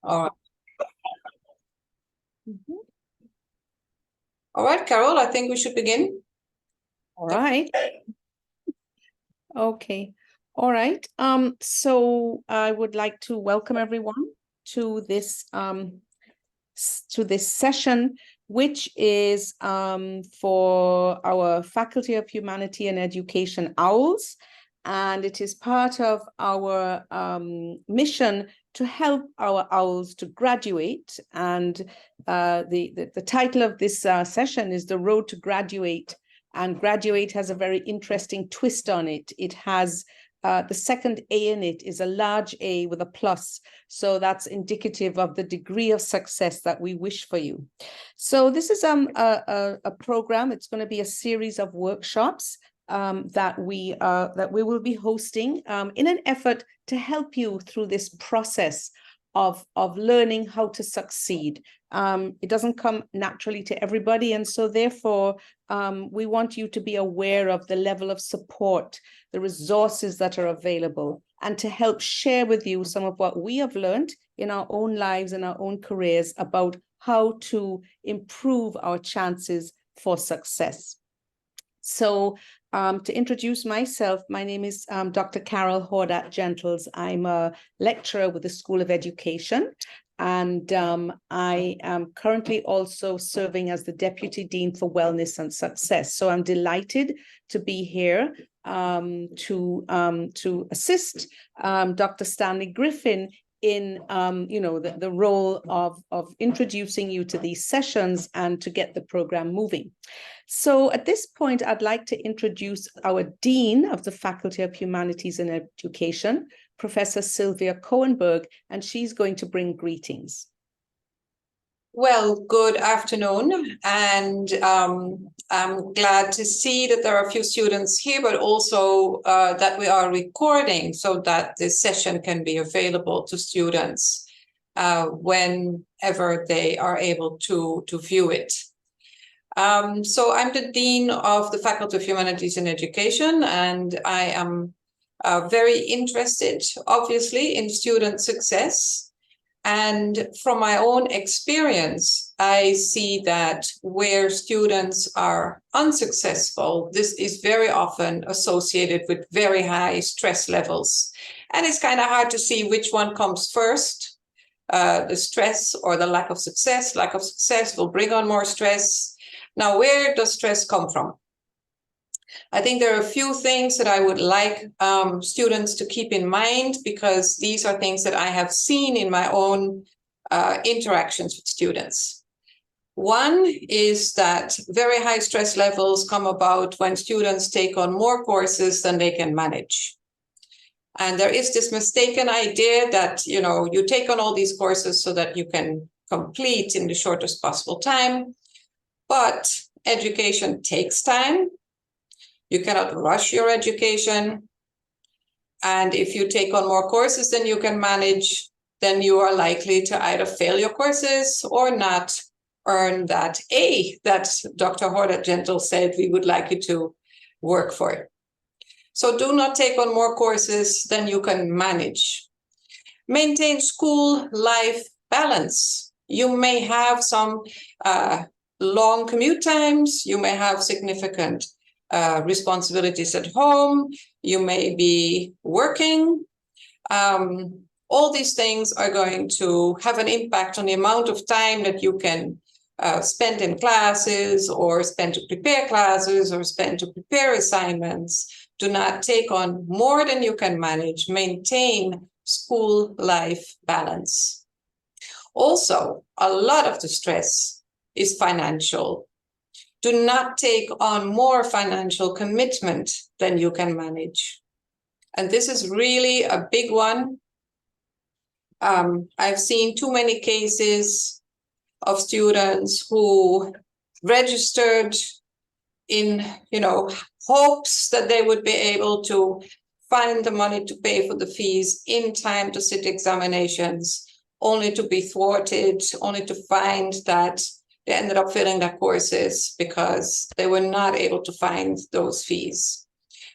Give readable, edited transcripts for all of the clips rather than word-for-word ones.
All right. All right, Carol, I think we should begin. All right. Okay. All right. So I would like to welcome everyone to this session, which is for our Faculty of Humanity and Education OWLs, and it is part of our mission to help our OWLs to graduate. And the title of this session is The Road to Graduate. And graduate has a very interesting twist on it. It has the second A in it is a large A with a plus. So that's indicative of the degree of success that we wish for you. So this is a program. It's going to be a series of workshops that we will be hosting in an effort to help you through this process of learning how to succeed. It doesn't come naturally to everybody, and so therefore we want you to be aware of the level of support, the resources that are available, and to help share with you some of what we have learned in our own lives and our own careers about how to improve our chances for success. So to introduce myself, my name is Dr. Carol Hordat-Gentles. I'm a lecturer with the School of Education, and I am currently also serving as the Deputy Dean for Wellness and Success. So I'm delighted to be here to assist Dr. Stanley Griffin in the role of introducing you to these sessions and to get the program moving. So at this point, I'd like to introduce our Dean of the Faculty of Humanities and Education, Professor Sylvia Cohenberg, and she's going to bring greetings. Well, good afternoon, and I'm glad to see that there are a few students here, but also that we are recording so that this session can be available to students whenever they are able to view it. So I'm the Dean of the Faculty of Humanities and Education, and I am very interested, obviously, in student success. And from my own experience, I see that where students are unsuccessful, this is very often associated with very high stress levels. And it's kind of hard to see which one comes first, the stress or the lack of success. Lack of success will bring on more stress. Now, where does stress come from? I think there are a few things that I would like students to keep in mind, because these are things that I have seen in my own interactions with students. One is that very high stress levels come about when students take on more courses than they can manage. And there is this mistaken idea that, you take on all these courses so that you can complete in the shortest possible time. But education takes time. You cannot rush your education. And if you take on more courses than you can manage, then you are likely to either fail your courses or not earn that A that Dr. Hordat-Gentles said we would like you to work for. So do not take on more courses than you can manage. Maintain school-life balance. You may have some long commute times. You may have significant responsibilities at home. You may be working. All these things are going to have an impact on the amount of time that you can spend in classes, or spend to prepare classes, or spend to prepare assignments. Do not take on more than you can manage. Maintain school-life balance. Also, a lot of the stress is financial. Do not take on more financial commitment than you can manage. And this is really a big one. I've seen too many cases of students who registered in, hopes that they would be able to find the money to pay for the fees in time to sit examinations, only to be thwarted, only to find that they ended up failing their courses because they were not able to find those fees.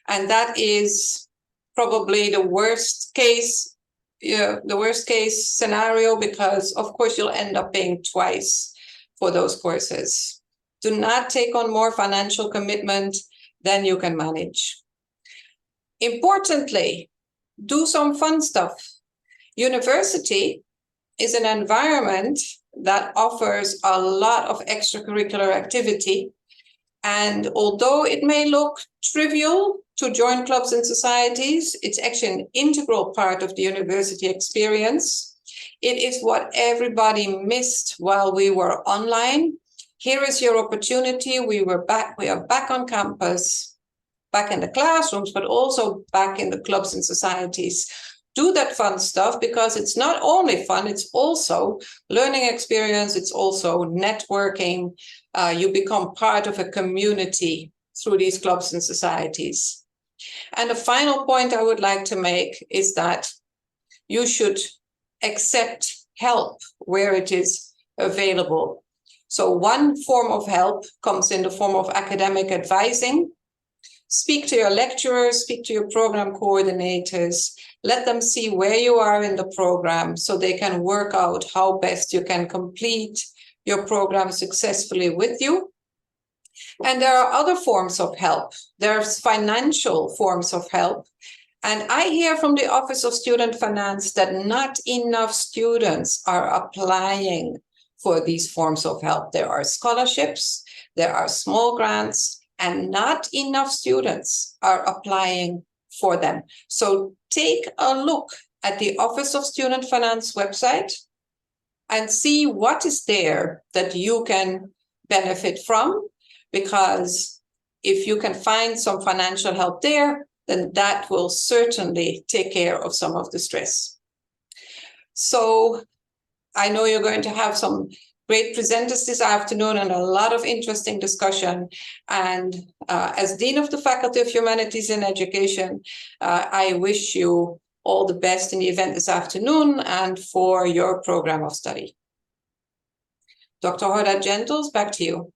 And that is probably the worst case the worst case scenario, because of course you'll end up paying twice for those courses. Do not take on more financial commitment than you can manage. Importantly, do some fun stuff. University is an environment that offers a lot of extracurricular activity. And although it may look trivial to join clubs and societies, it's actually an integral part of the university experience. It is what everybody missed while we were online. Here is your opportunity. We are back on campus, back in the classrooms, but also back in the clubs and societies. Do that fun stuff, because it's not only fun, it's also learning experience, it's also networking. You become part of a community through these clubs and societies. And the final point I would like to make is that you should accept help where it is available. So one form of help comes in the form of academic advising. Speak to your lecturers, speak to your program coordinators, let them see where you are in the program so they can work out how best you can complete your program successfully with you. And there are other forms of help. There's financial forms of help. And I hear from the Office of Student Finance that not enough students are applying for these forms of help. There are scholarships, there are small grants, and not enough students are applying for them. So take a look at the Office of Student Finance website and see what is there that you can benefit from, because if you can find some financial help there, then that will certainly take care of some of the stress. So I know you're going to have some great presenters this afternoon and a lot of interesting discussion. And as Dean of the Faculty of Humanities and Education, I wish you all the best in the event this afternoon and for your program of study. Dr. Horda Gentles, back to you.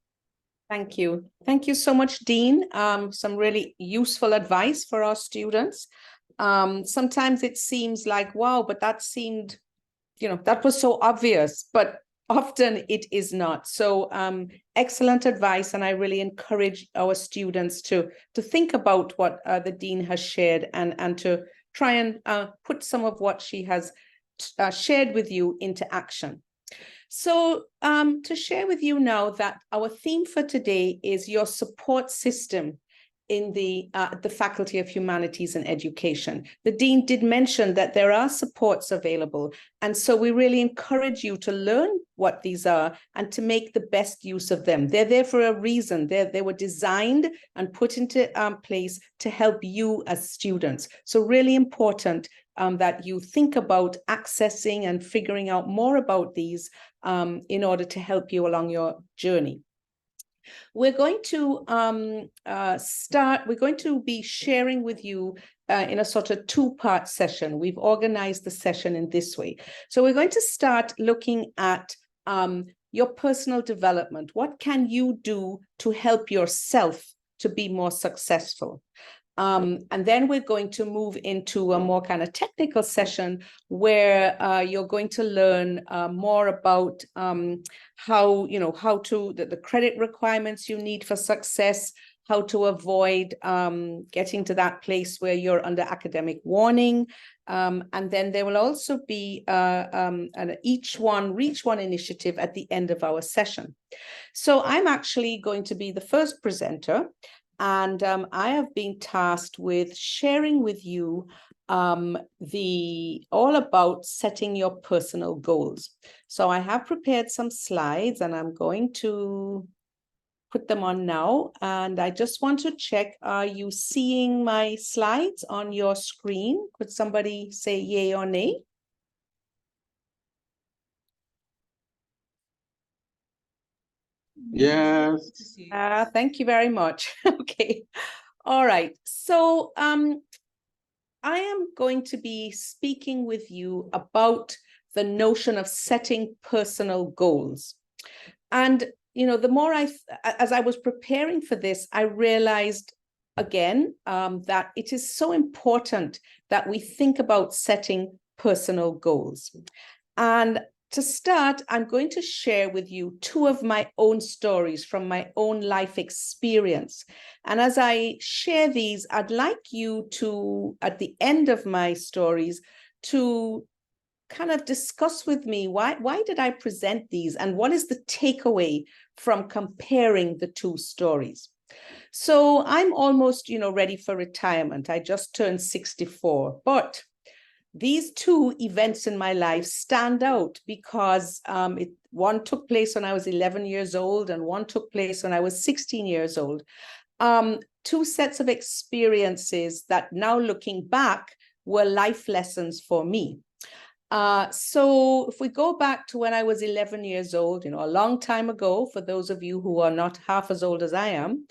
Thank you. Thank you so much, Dean. Some really useful advice for our students. Sometimes it seems like, wow, but that seemed, that was so obvious, but often it is not. So excellent advice. And I really encourage our students to think about what the Dean has shared and to try and put some of what she has shared with you into action. So to share with you now that our theme for today is your support system in the Faculty of Humanities and Education. The Dean did mention that there are supports available, and so we really encourage you to learn what these are and to make the best use of them. They're there for a reason. They were designed and put into place to help you as students. So really important that you think about accessing and figuring out more about these in order to help you along your journey. We're going to we're going to be sharing with you in a sort of two-part session. We've organized the session in this way. So we're going to start looking at your personal development. What can you do to help yourself to be more successful? And then we're going to move into a more kind of technical session where you're going to learn more about how the credit requirements you need for success, how to avoid getting to that place where you're under academic warning. And then there will also be an Reach One initiative at the end of our session. So I'm actually going to be the first presenter. And I have been tasked with sharing with you all about setting your personal goals. So I have prepared some slides and I'm going to put them on now. And I just want to check, are you seeing my slides on your screen? Could somebody say yay or nay? Yes. Thank you very much. Okay. All right. So I am going to be speaking with you about the notion of setting personal goals. And, the more as I was preparing for this, I realized again that it is so important that we think about setting personal goals. And to start, I'm going to share with you two of my own stories from my own life experience. And as I share these, I'd like you to, at the end of my stories, to kind of discuss with me why did I present these and what is the takeaway from comparing the two stories. So I'm almost, ready for retirement. I just turned 64, but these two events in my life stand out because one took place when I was 11 years old and one took place when I was 16 years old. Two sets of experiences that now looking back were life lessons for me. So if we go back to when I was 11 years old, a long time ago, for those of you who are not half as old as I am,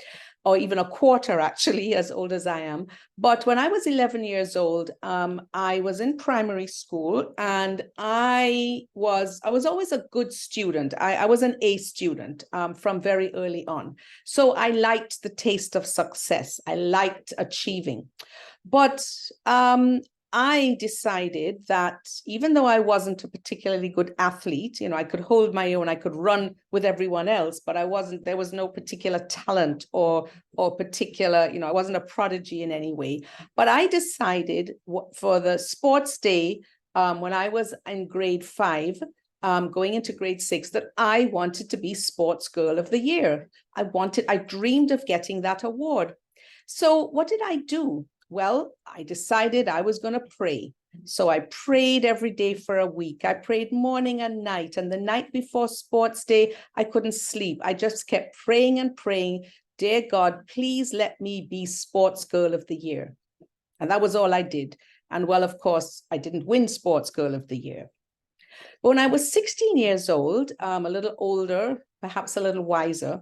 or even a quarter actually as old as I am. But when I was 11 years old, I was in primary school and I was always a good student. I was an A student from very early on. So I liked the taste of success. I liked achieving. But I decided that even though I wasn't a particularly good athlete, I could hold my own, I could run with everyone else, but there was no particular talent or particular, I wasn't a prodigy in any way. But I decided for the sports day, when I was in grade 5, going into grade 6, that I wanted to be Sports Girl of the Year. I dreamed of getting that award. So what did I do? Well, I decided I was going to pray. So I prayed every day for a week. I prayed morning and night. And the night before sports day, I couldn't sleep. I just kept praying and praying. Dear God, please let me be Sports Girl of the Year. And that was all I did. And well, of course, I didn't win Sports Girl of the Year. But when I was 16 years old, a little older, perhaps a little wiser,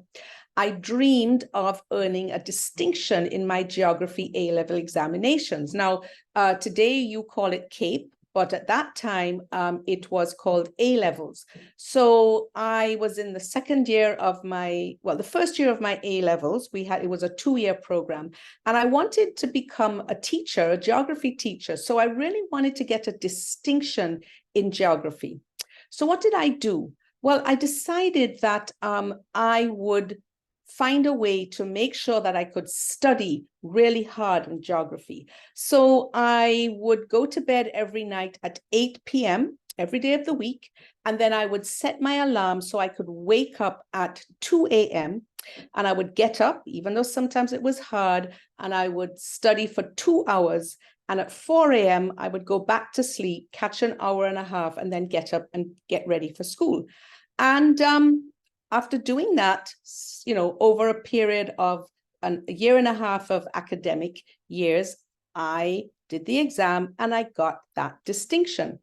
I dreamed of earning a distinction in my geography A-level examinations. Now, today you call it CAPE, but at that time it was called A-levels. So I was in the second year of the first year of my A-levels. It was a 2-year program, and I wanted to become a teacher, a geography teacher. So I really wanted to get a distinction in geography. So what did I do? Well, I decided that I would find a way to make sure that I could study really hard in geography. So I would go to bed every night at 8 p.m. every day of the week, and then I would set my alarm so I could wake up at 2 a.m. and I would get up, even though sometimes it was hard, and I would study for 2 hours. And at 4 a.m., I would go back to sleep, catch an hour and a half, and then get up and get ready for school. And after doing that, over a period of a year and a half of academic years, I did the exam and I got that distinction.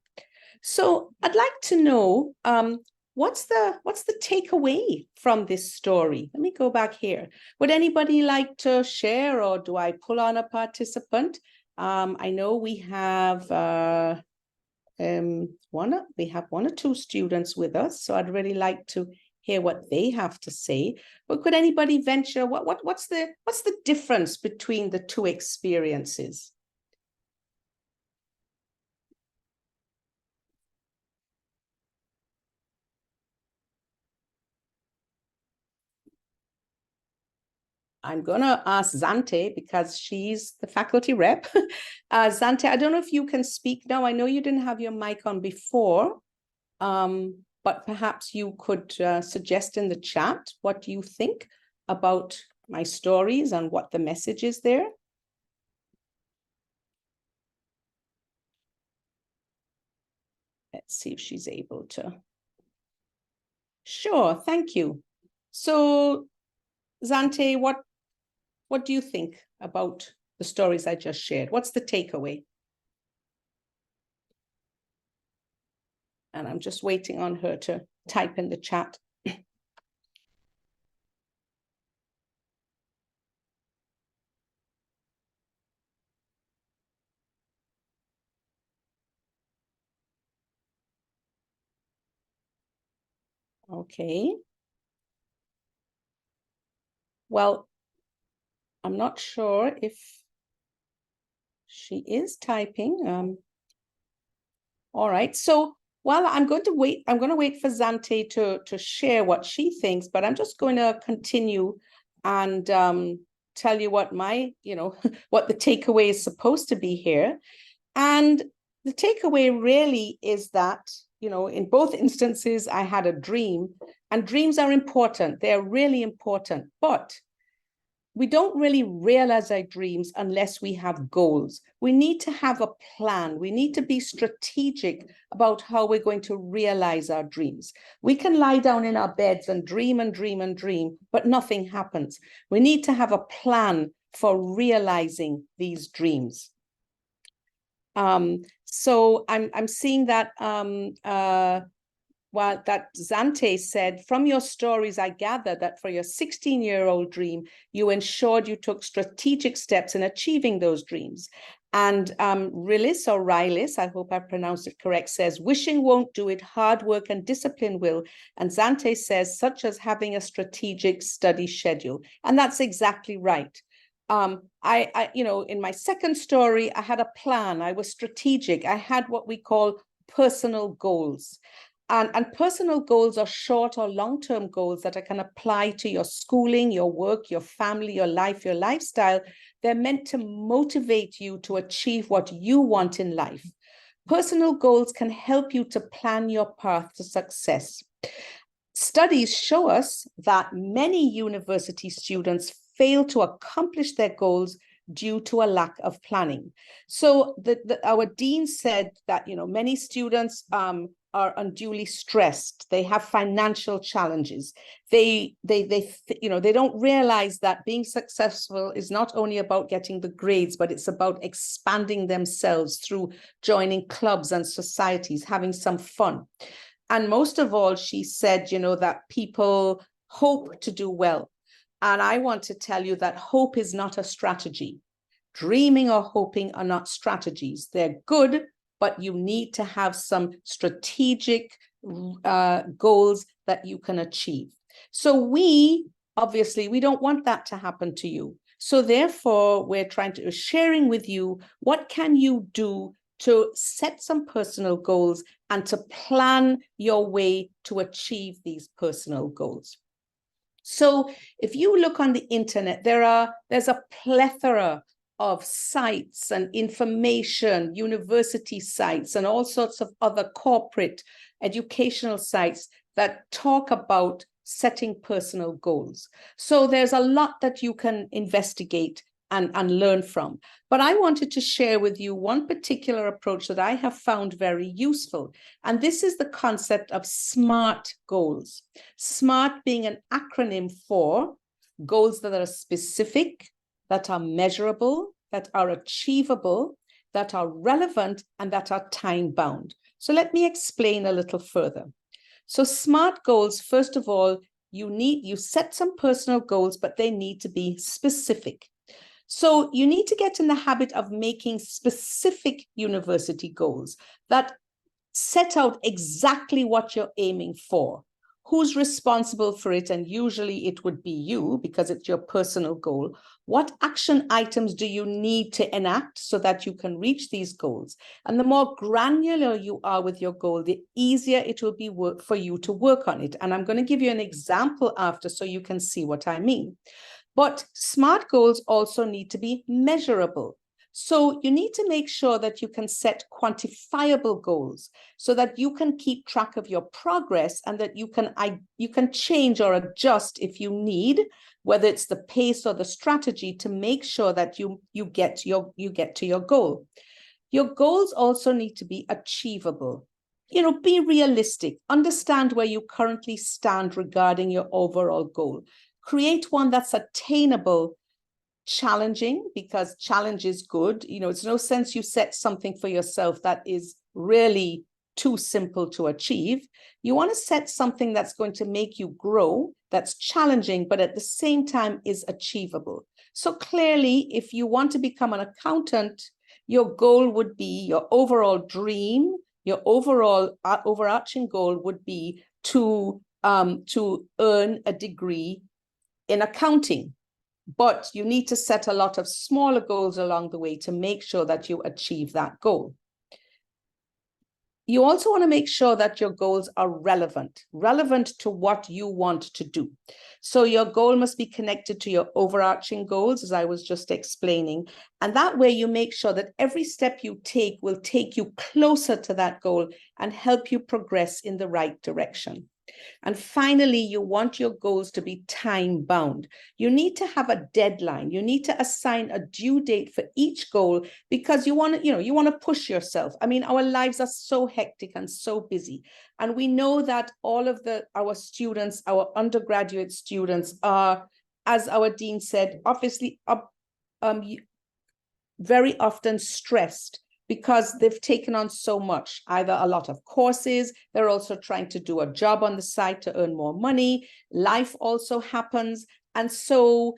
So I'd like to know, what's the takeaway from this story? Let me go back here. Would anybody like to share, or do I pull on a participant? I know we have one or two students with us, so I'd really like to hear what they have to say. But could anybody venture what's the difference between the two experiences? I'm going to ask Zante because she's the faculty rep. Zante, I don't know if you can speak now. I know you didn't have your mic on before, but perhaps you could suggest in the chat what you think about my stories and what the message is there. Let's see if she's able to. Sure, thank you. So, Zante, what do you think about the stories I just shared? What's the takeaway? And I'm just waiting on her to type in the chat. Okay. Well, I'm not sure if she is typing. All right. So while I'm going to wait for Zante to share what she thinks, but I'm just going to continue and tell you what my, what the takeaway is supposed to be here. And the takeaway really is that, in both instances, I had a dream, and dreams are important. They're really important, but we don't really realize our dreams unless we have goals. We need to have a plan. We need to be strategic about how we're going to realize our dreams. We can lie down in our beds and dream and dream and dream, but nothing happens. We need to have a plan for realizing these dreams. So I'm seeing that while that Zante said, from your stories, I gather that for your 16-year-old dream, you ensured you took strategic steps in achieving those dreams. And Rylis, I hope I pronounced it correct, says, wishing won't do it, hard work and discipline will. And Zante says, such as having a strategic study schedule. And that's exactly right. In my second story, I had a plan. I was strategic. I had what we call personal goals. And personal goals are short or long-term goals that I can apply to your schooling, your work, your family, your life, your lifestyle. They're meant to motivate you to achieve what you want in life. Personal goals can help you to plan your path to success. Studies show us that many university students fail to accomplish their goals due to a lack of planning. So our dean said that, many students are unduly stressed. They have financial challenges. They don't realize that being successful is not only about getting the grades, but it's about expanding themselves through joining clubs and societies, having some fun. And most of all, she said, that people hope to do well. And I want to tell you that hope is not a strategy. Dreaming or hoping are not strategies. They're good, but you need to have some strategic goals that you can achieve. So we don't want that to happen to you. So therefore, we're sharing with you, what can you do to set some personal goals and to plan your way to achieve these personal goals. So if you look on the internet, there's a plethora of sites and information, university sites, and all sorts of other corporate educational sites that talk about setting personal goals. So there's a lot that you can investigate and learn from. But I wanted to share with you one particular approach that I have found very useful. And this is the concept of SMART goals. SMART being an acronym for goals that are specific, that are measurable, that are achievable, that are relevant, and that are time-bound. So let me explain a little further. So SMART goals, first of all, you set some personal goals, but they need to be specific. So you need to get in the habit of making specific university goals that set out exactly what you're aiming for, who's responsible for it, and usually it would be you because it's your personal goal. What action items do you need to enact so that you can reach these goals? And the more granular you are with your goal, the easier it will be for you to work on it. And I'm going to give you an example after so you can see what I mean. But SMART goals also need to be measurable. So you need to make sure that you can set quantifiable goals so that you can keep track of your progress and that you can change or adjust if you need, whether it's the pace or the strategy, to make sure that you get to your goal. Your goals also need to be achievable. Be realistic. Understand where you currently stand regarding your overall goal. Create one that's attainable, challenging, because challenge is good. It's no sense you set something for yourself that is really too simple to achieve. You want to set something that's going to make you grow, that's challenging, but at the same time is achievable. So clearly, if you want to become an accountant, your goal would be, your overall dream, your overall overarching goal would be to earn a degree in accounting. But you need to set a lot of smaller goals along the way to make sure that you achieve that goal. You also want to make sure that your goals are relevant to what you want to do. So your goal must be connected to your overarching goals, as I was just explaining. And that way you make sure that every step you take will take you closer to that goal and help you progress in the right direction. And finally, you want your goals to be time bound. You need to have a deadline. You need to assign a due date for each goal, because you want to push yourself. I mean, our lives are so hectic and so busy. And we know that all of our students, our undergraduate students are, as our dean said, obviously very often stressed, because they've taken on so much, either a lot of courses, they're also trying to do a job on the side to earn more money. Life also happens. And so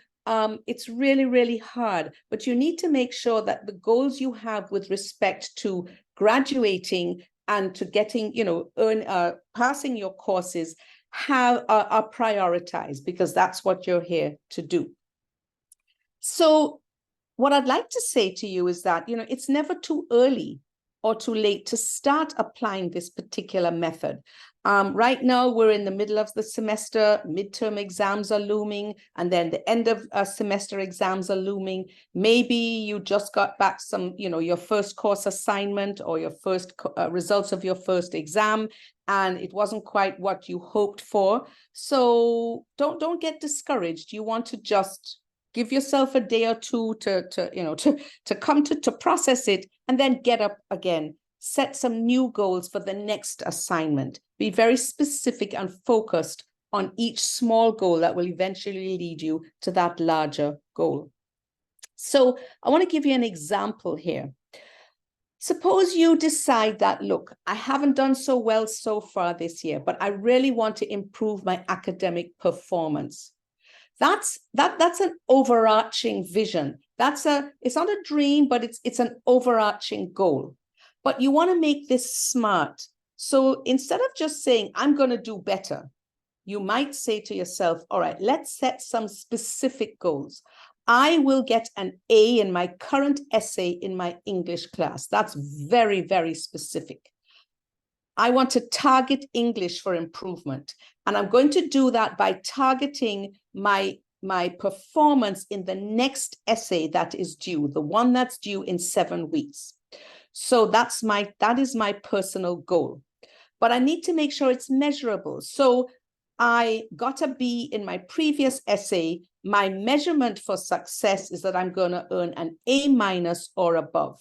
it's really, really hard. But you need to make sure that the goals you have with respect to graduating and to getting, passing your courses are prioritized, because that's what you're here to do. So what I'd like to say to you is that, it's never too early or too late to start applying this particular method. Right now, we're in the middle of the semester, midterm exams are looming, and then the end of semester exams are looming. Maybe you just got back your first course assignment or your first results of your first exam, and it wasn't quite what you hoped for. So don't get discouraged. You want to just give yourself a day or two to process it, and then get up again. Set some new goals for the next assignment. Be very specific and focused on each small goal that will eventually lead you to that larger goal. So I want to give you an example here. Suppose you decide that, look, I haven't done so well so far this year, but I really want to improve my academic performance. That's an overarching vision. It's not a dream, but it's an overarching goal. But you want to make this smart. So instead of just saying, I'm going to do better, you might say to yourself, all right, let's set some specific goals. I will get an A in my current essay in my English class. That's very, very specific. I want to target English for improvement. And I'm going to do that by targeting my performance in the next essay that is due, the one that's due in 7 weeks. So that is my personal goal. But I need to make sure it's measurable. So I got a B in my previous essay. My measurement for success is that I'm going to earn an A- or above.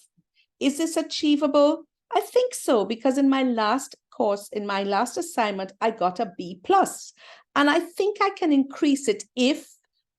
Is this achievable? I think so, because in my last course, in my last assignment, I got a B+. And I think I can increase it if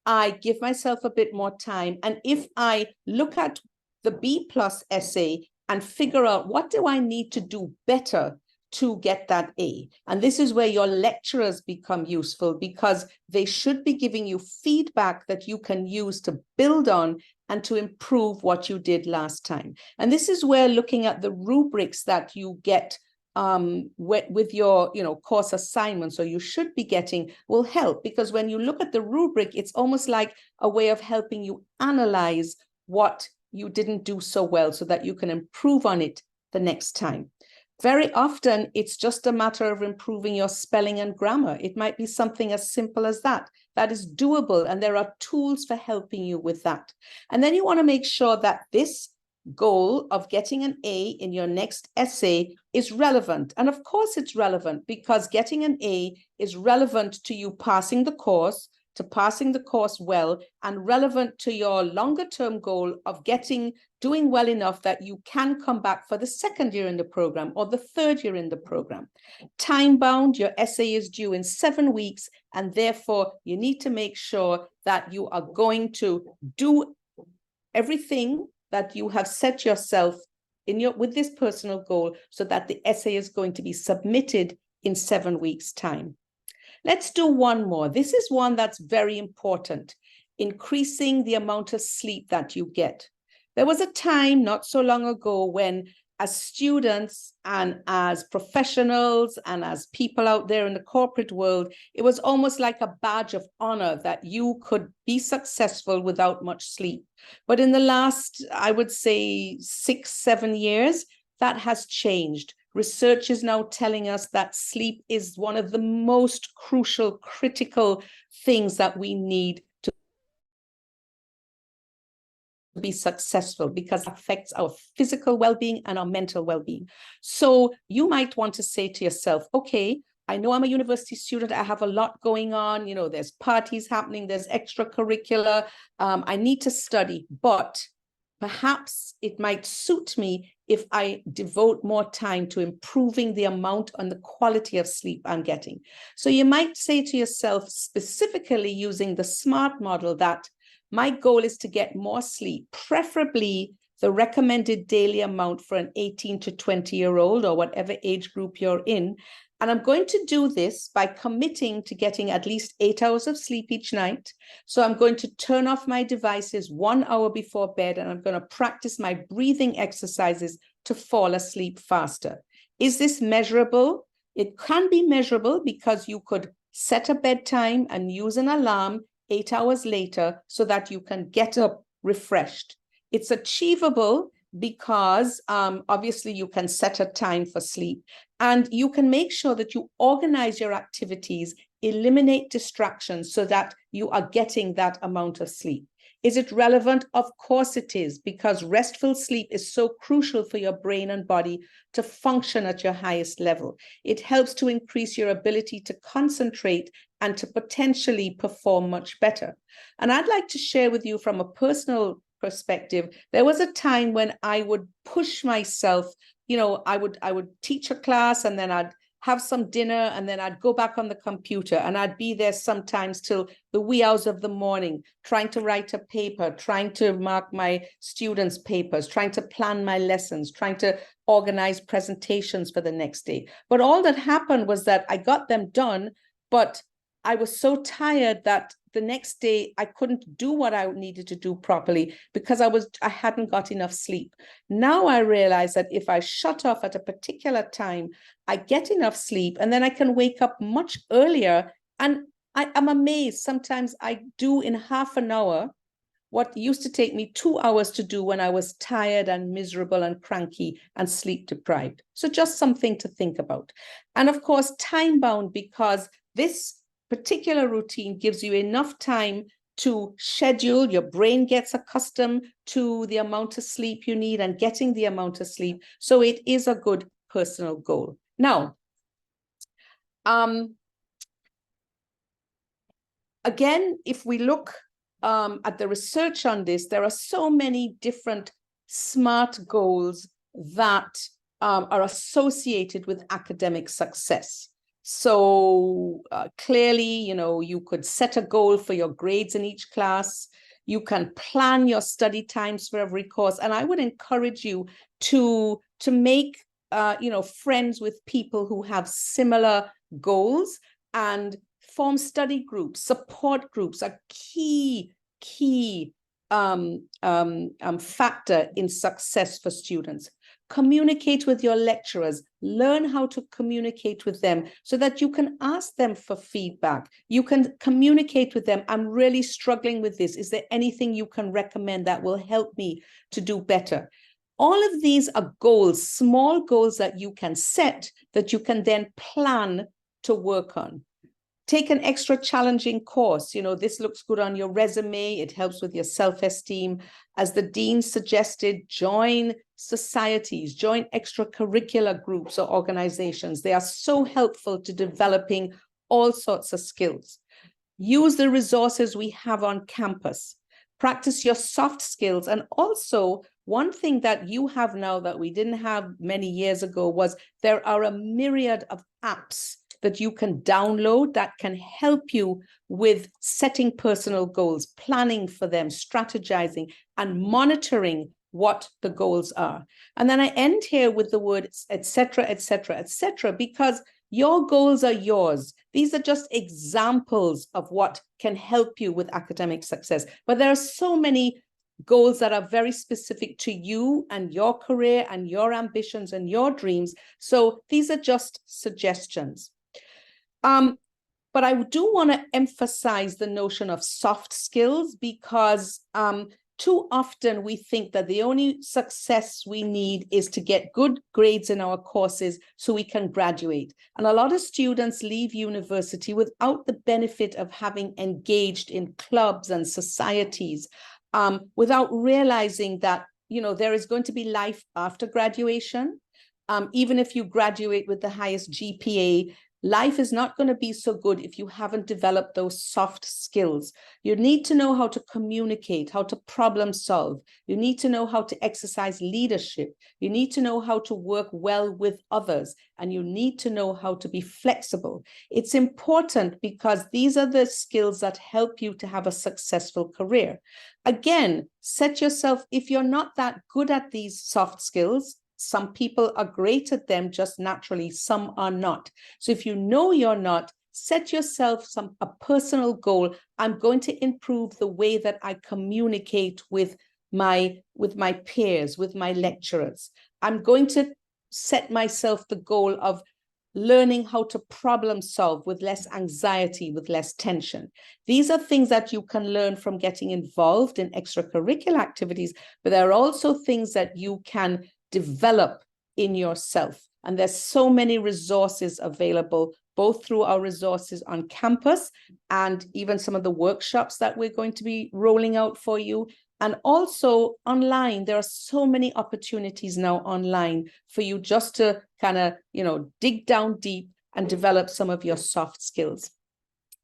I give myself a bit more time, and if I look at the B+ essay and figure out, what do I need to do better to get that A? And this is where your lecturers become useful, because they should be giving you feedback that you can use to build on and to improve what you did last time. And this is where looking at the rubrics that you get with your course assignments, or you should be getting, will help, because when you look at the rubric, it's almost like a way of helping you analyze what you didn't do so well, so that you can improve on it the next time. Very often, it's just a matter of improving your spelling and grammar. It might be something as simple as that. That is doable, and there are tools for helping you with that. And then you want to make sure that this goal of getting an A in your next essay is relevant. And of course it's relevant, because getting an A is relevant to you passing the course, to passing the course well, and relevant to your longer term goal of doing well enough that you can come back for the second year in the program or the third year in the program. Time bound, your essay is due in 7 weeks, and therefore you need to make sure that you are going to do everything that you have set yourself with this personal goal, so that the essay is going to be submitted in 7 weeks' time. Let's do one more. This is one that's very important: increasing the amount of sleep that you get. There was a time not so long ago when, as students and as professionals and as people out there in the corporate world, it was almost like a badge of honor that you could be successful without much sleep. But in the last, I would say, 6-7 years, that has changed. Research is now telling us that sleep is one of the most crucial, critical things that we need to be successful, because it affects our physical well-being and our mental well-being. So you might want to say to yourself, okay, I know I'm a university student, I have a lot going on, you know, there's parties happening, there's extracurricular, I need to study, but perhaps it might suit me if I devote more time to improving the amount and the quality of sleep I'm getting. So you might say to yourself, specifically using the SMART model, that my goal is to get more sleep, preferably the recommended daily amount for an 18 to 20-year-old or whatever age group you're in. And I'm going to do this by committing to getting at least 8 hours of sleep each night. So I'm going to turn off my devices 1 hour before bed, and I'm going to practice my breathing exercises to fall asleep faster. Is this measurable? It can be measurable because you could set a bedtime and use an alarm 8 hours later so that you can get up refreshed. It's achievable because obviously you can set a time for sleep, and you can make sure that you organize your activities, eliminate distractions so that you are getting that amount of sleep. Is it relevant? Of course it is, because restful sleep is so crucial for your brain and body to function at your highest level. It helps to increase your ability to concentrate and to potentially perform much better. And I'd like to share with you from a personal perspective, there was a time when I would push myself, you know, I would teach a class, and then I'd have some dinner, and then I'd go back on the computer, and I'd be there sometimes till the wee hours of the morning, trying to write a paper, trying to mark my students' papers, trying to plan my lessons, trying to organize presentations for the next day. But all that happened was that I got them done, but I was so tired that the next day I couldn't do what I needed to do properly because I hadn't got enough sleep. Now I realize that if I shut off at a particular time, I get enough sleep, and then I can wake up much earlier. And I'm amazed. Sometimes I do in half an hour what used to take me 2 hours to do when I was tired and miserable and cranky and sleep deprived. So just something to think about. And of course, time bound, because this particular routine gives you enough time to schedule. Your brain gets accustomed to the amount of sleep you need and getting the amount of sleep. So it is a good personal goal. Now, again, if we look at the research on this, there are so many different SMART goals that are associated with academic success. So clearly, you know, you could set a goal for your grades in each class. You can plan your study times for every course. And I would encourage you to make, you know, friends with people who have similar goals, and form study groups. Support groups are key factor in success for students. Communicate with your lecturers. Learn how to communicate with them so that you can ask them for feedback. You can communicate with them. I'm really struggling with this. Is there anything you can recommend that will help me to do better? All of these are goals, small goals that you can set, that you can then plan to work on. Take an extra challenging course. You know, this looks good on your resume. It helps with your self-esteem. As the dean suggested, join societies, join extracurricular groups or organizations. They are so helpful to developing all sorts of skills. Use the resources we have on campus. Practice your soft skills. And also, one thing that you have now that we didn't have many years ago was there are a myriad of apps that you can download that can help you with setting personal goals, planning for them, strategizing, and monitoring what the goals are. And then I end here with the words, etc., etc., etc., because your goals are yours. These are just examples of what can help you with academic success. But there are so many goals that are very specific to you and your career and your ambitions and your dreams. So these are just suggestions. But I do want to emphasize the notion of soft skills, because too often we think that the only success we need is to get good grades in our courses so we can graduate. And a lot of students leave university without the benefit of having engaged in clubs and societies, without realizing that, you know, there is going to be life after graduation. Even if you graduate with the highest GPA, life is not going to be so good if you haven't developed those soft skills. You need to know how to communicate, how to problem solve. You need to know how to exercise leadership. You need to know how to work well with others, and you need to know how to be flexible. It's important because these are the skills that help you to have a successful career. Again, set yourself, if you're not that good at these soft skills, some people are great at them just naturally, some are not. So if you know you're not, set yourself a personal goal. I'm going to improve the way that I communicate with my peers, with my lecturers. I'm going to set myself the goal of learning how to problem solve with less anxiety, with less tension. These are things that you can learn from getting involved in extracurricular activities, but there are also things that you can develop in yourself. And there's so many resources available, both through our resources on campus and even some of the workshops that we're going to be rolling out for you. And also online, there are so many opportunities now online for you just to kind of, you know, dig down deep and develop some of your soft skills.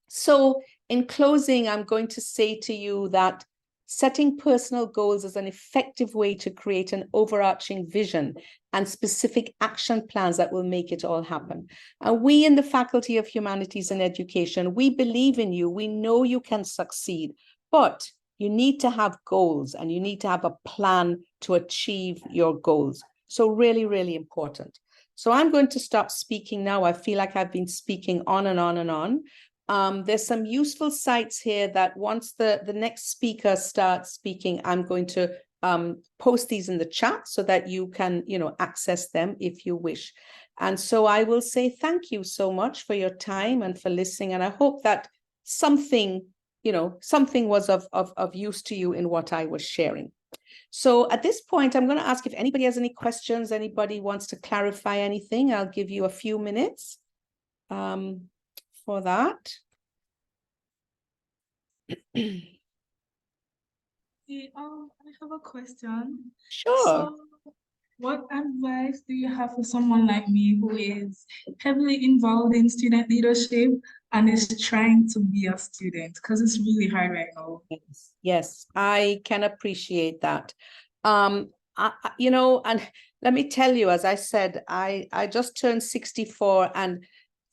So in closing, I'm going to say to you that setting personal goals is an effective way to create an overarching vision and specific action plans that will make it all happen. And we in the Faculty of Humanities and Education, we believe in you. We know you can succeed, but you need to have goals and you need to have a plan to achieve your goals. So really, really important. So I'm going to stop speaking now. I feel like I've been speaking on and on and on. There's some useful sites here that once the next speaker starts speaking, I'm going to post these in the chat so that you can, you know, access them if you wish. And so I will say thank you so much for your time and for listening. And I hope that something, you know, something was of use to you in what I was sharing. So at this point, I'm going to ask if anybody has any questions, anybody wants to clarify anything. I'll give you a few minutes for that. I have a question. Sure. So, what advice do you have for someone like me who is heavily involved in student leadership and is trying to be a student? Because it's really hard right now. Yes, I can appreciate that. You know, and let me tell you, as I said, I just turned 64, and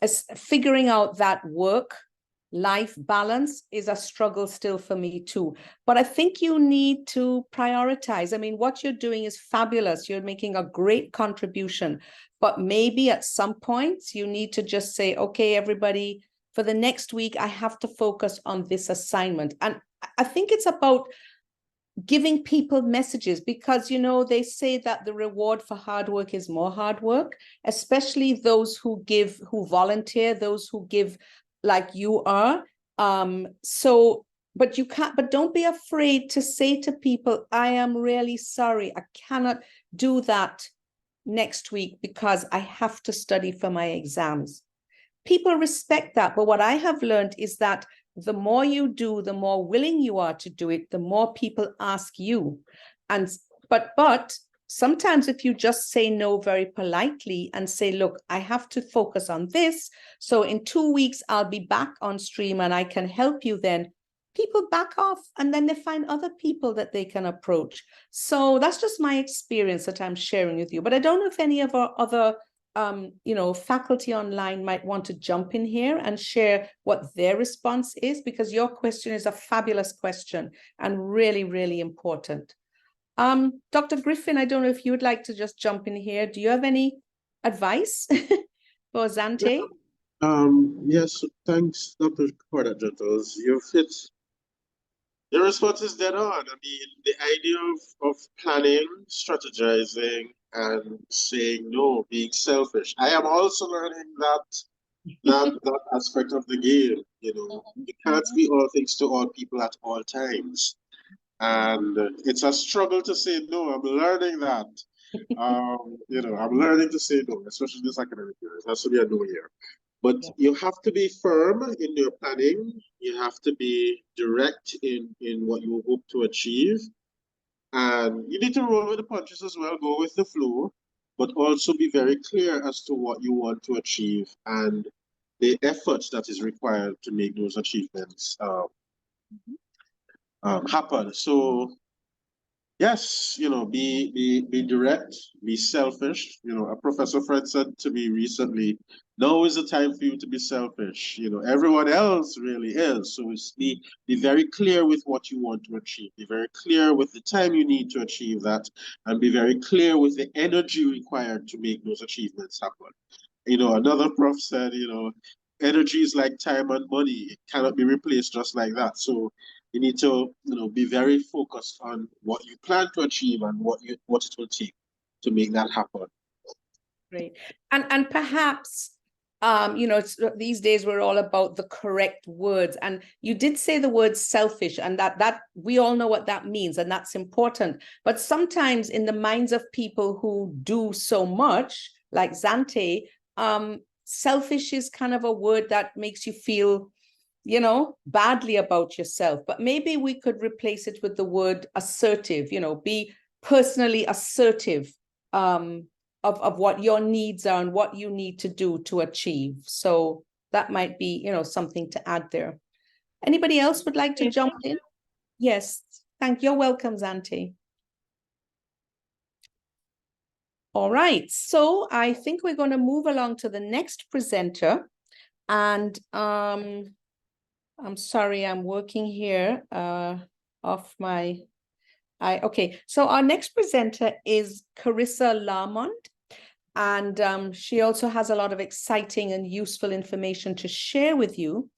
as figuring out that work-life balance is a struggle still for me too. But I think you need to prioritize. I mean, what you're doing is fabulous. You're making a great contribution, but maybe at some points you need to just say, okay, everybody, for the next week, I have to focus on this assignment. And I think it's about giving people messages, because, you know, they say that the reward for hard work is more hard work, especially those who give, who volunteer, those who give like you are. But you can't, but don't be afraid to say to people, I am really sorry, I cannot do that next week because I have to study for my exams. People respect that. But what I have learned is that the more you do, the more willing you are to do it, the more people ask you. And but sometimes if you just say no very politely and say, look, I have to focus on this, so in 2 weeks I'll be back on stream and I can help you, then people back off and then they find other people that they can approach. So that's just my experience that I'm sharing with you. But I don't know if any of our other you know, faculty online might want to jump in here and share what their response is, because your question is a fabulous question and really, really important. Dr. Griffin, I don't know if you would like to just jump in here. Do you have any advice for Zante? Yes, thanks, Dr. Corda Gentles. You've hit, your response is dead on. I mean, the idea of planning, strategizing, and saying no, being selfish. I am also learning that aspect of the game. You know, you can't be all things to all people at all times. And it's a struggle to say no. I'm learning that. You know, I'm learning to say no, especially this academic year. It has to be a no year. But you have to be firm in your planning. You have to be direct in what you hope to achieve. And you need to roll with the punches as well, go with the flow, but also be very clear as to what you want to achieve and the effort that is required to make those achievements happen. So yes, you know, be direct, be selfish. You know, a professor friend said to me recently, now is the time for you to be selfish. You know, everyone else really is. So it's be very clear with what you want to achieve. Be very clear with the time you need to achieve that, and be very clear with the energy required to make those achievements happen. You know, another prof said, you know, energy is like time and money. It cannot be replaced just like that. So you need to, you know, be very focused on what you plan to achieve and what it will take to make that happen. Great. And perhaps, you know, these days we're all about the correct words. And you did say the word selfish, and that we all know what that means, and that's important. But sometimes in the minds of people who do so much, like Zante, selfish is kind of a word that makes you feel, you know, badly about yourself. But maybe we could replace it with the word assertive, you know, be personally assertive of what your needs are and what you need to do to achieve. So that might be, you know, something to add there. Anybody else would like to jump in? Yes, thank you. You're welcome, Zante. All right, so I think we're going to move along to the next presenter. And I'm sorry, I'm working here off my, okay. So our next presenter is Carissa Lamond. And she also has a lot of exciting and useful information to share with you.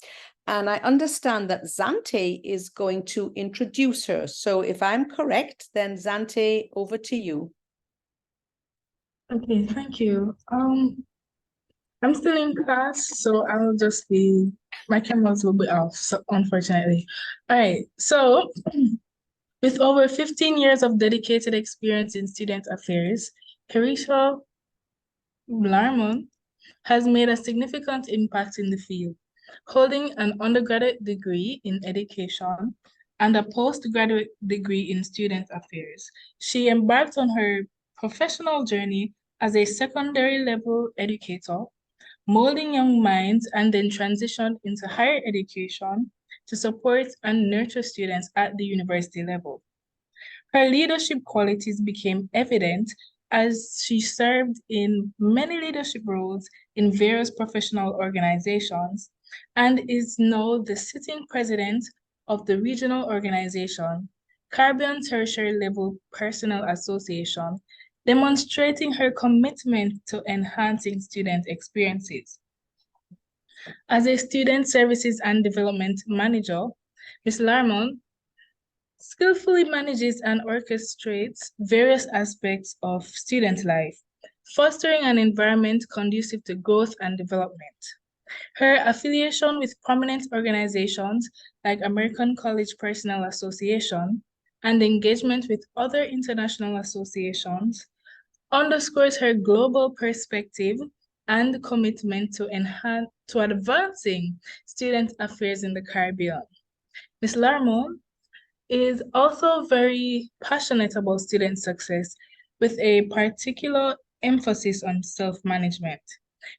And I understand that Zante is going to introduce her. So if I'm correct, then Zante, over to you. Okay, thank you. I'm still in class, so I'll just be, my cameras will be off, so unfortunately. All right, so with over 15 years of dedicated experience in student affairs, Carissa Lamond has made a significant impact in the field, holding an undergraduate degree in education and a postgraduate degree in student affairs. She embarked on her professional journey as a secondary level educator, molding young minds, and then transitioned into higher education to support and nurture students at the university level. Her leadership qualities became evident as she served in many leadership roles in various professional organizations and is now the sitting president of the regional organization, Caribbean Tertiary Level Personnel Association, demonstrating her commitment to enhancing student experiences. As a student services and development manager, Ms. Lamond skillfully manages and orchestrates various aspects of student life, fostering an environment conducive to growth and development. Her affiliation with prominent organizations like American College Personnel Association and engagement with other international associations underscores her global perspective and commitment to advancing student affairs in the Caribbean. Ms. Lamond is also very passionate about student success with a particular emphasis on self-management.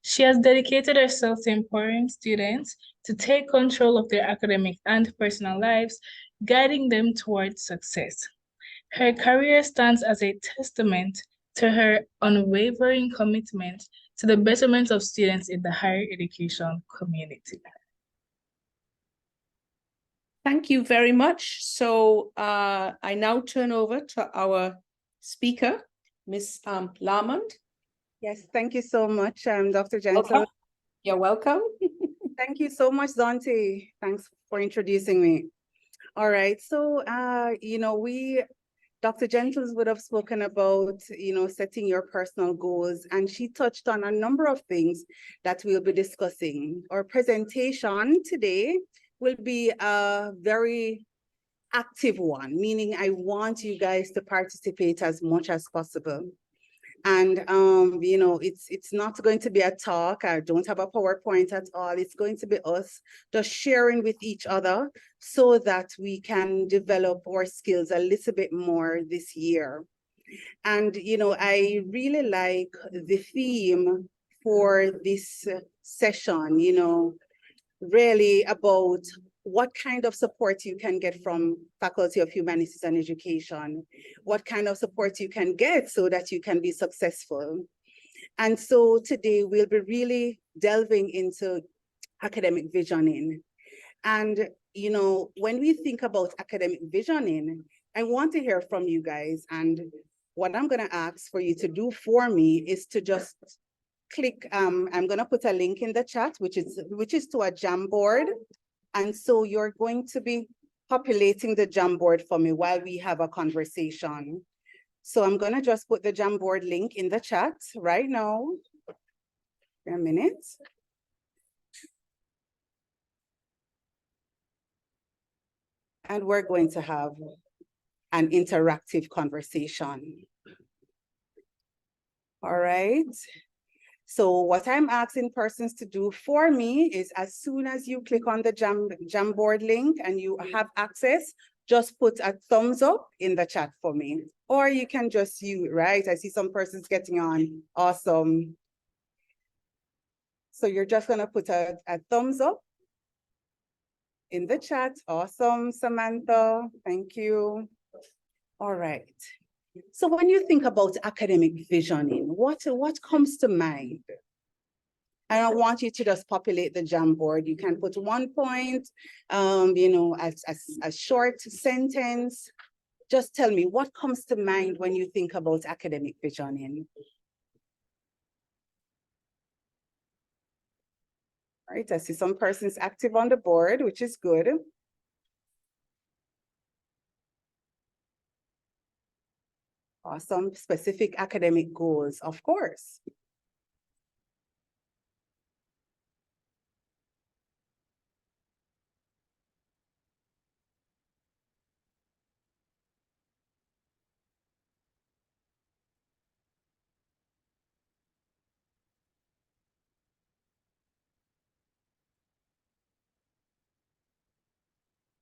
She has dedicated herself to empowering students to take control of their academic and personal lives, guiding them towards success. Her career stands as a testament to her unwavering commitment to the betterment of students in the higher education community. Thank you very much. So I now turn over to our speaker, Ms. Lamond. Yes, thank you so much, Dr. Gentle. Welcome. You're welcome. Thank you so much, Zante. Thanks for introducing me. All right, so, you know, Dr. Gentles would have spoken about, you know, setting your personal goals, and she touched on a number of things that we'll be discussing. Our presentation today will be a very active one, meaning I want you guys to participate as much as possible. And you know, it's not going to be a talk. I don't have a PowerPoint at all. It's going to be us just sharing with each other so that we can develop our skills a little bit more this year. And you know, I really like the theme for this session, you know, really about what kind of support you can get from Faculty of Humanities and Education, what kind of support you can get so that you can be successful. And so today we'll be really delving into academic visioning. And, you know, when we think about academic visioning, I want to hear from you guys. And what I'm going to ask for you to do for me is to just click, I'm going to put a link in the chat, which is to a Jamboard. And so you're going to be populating the Jamboard for me while we have a conversation. So I'm going to just put the Jamboard link in the chat right now. For a minute. And we're going to have an interactive conversation. All right. So what I'm asking persons to do for me is as soon as you click on the Jamboard link and you have access, just put a thumbs up in the chat for me. Or you can just use, right? I see some persons getting on. Awesome. So you're just gonna put a thumbs up in the chat. Awesome, Samantha. Thank you. All right. So when you think about academic visioning, what comes to mind? And I want you to just populate the Jamboard. You can put 1 point, you know, as a short sentence. Just tell me what comes to mind when you think about academic visioning. All right, I see some persons active on the board, which is good. Awesome. Specific academic goals, of course.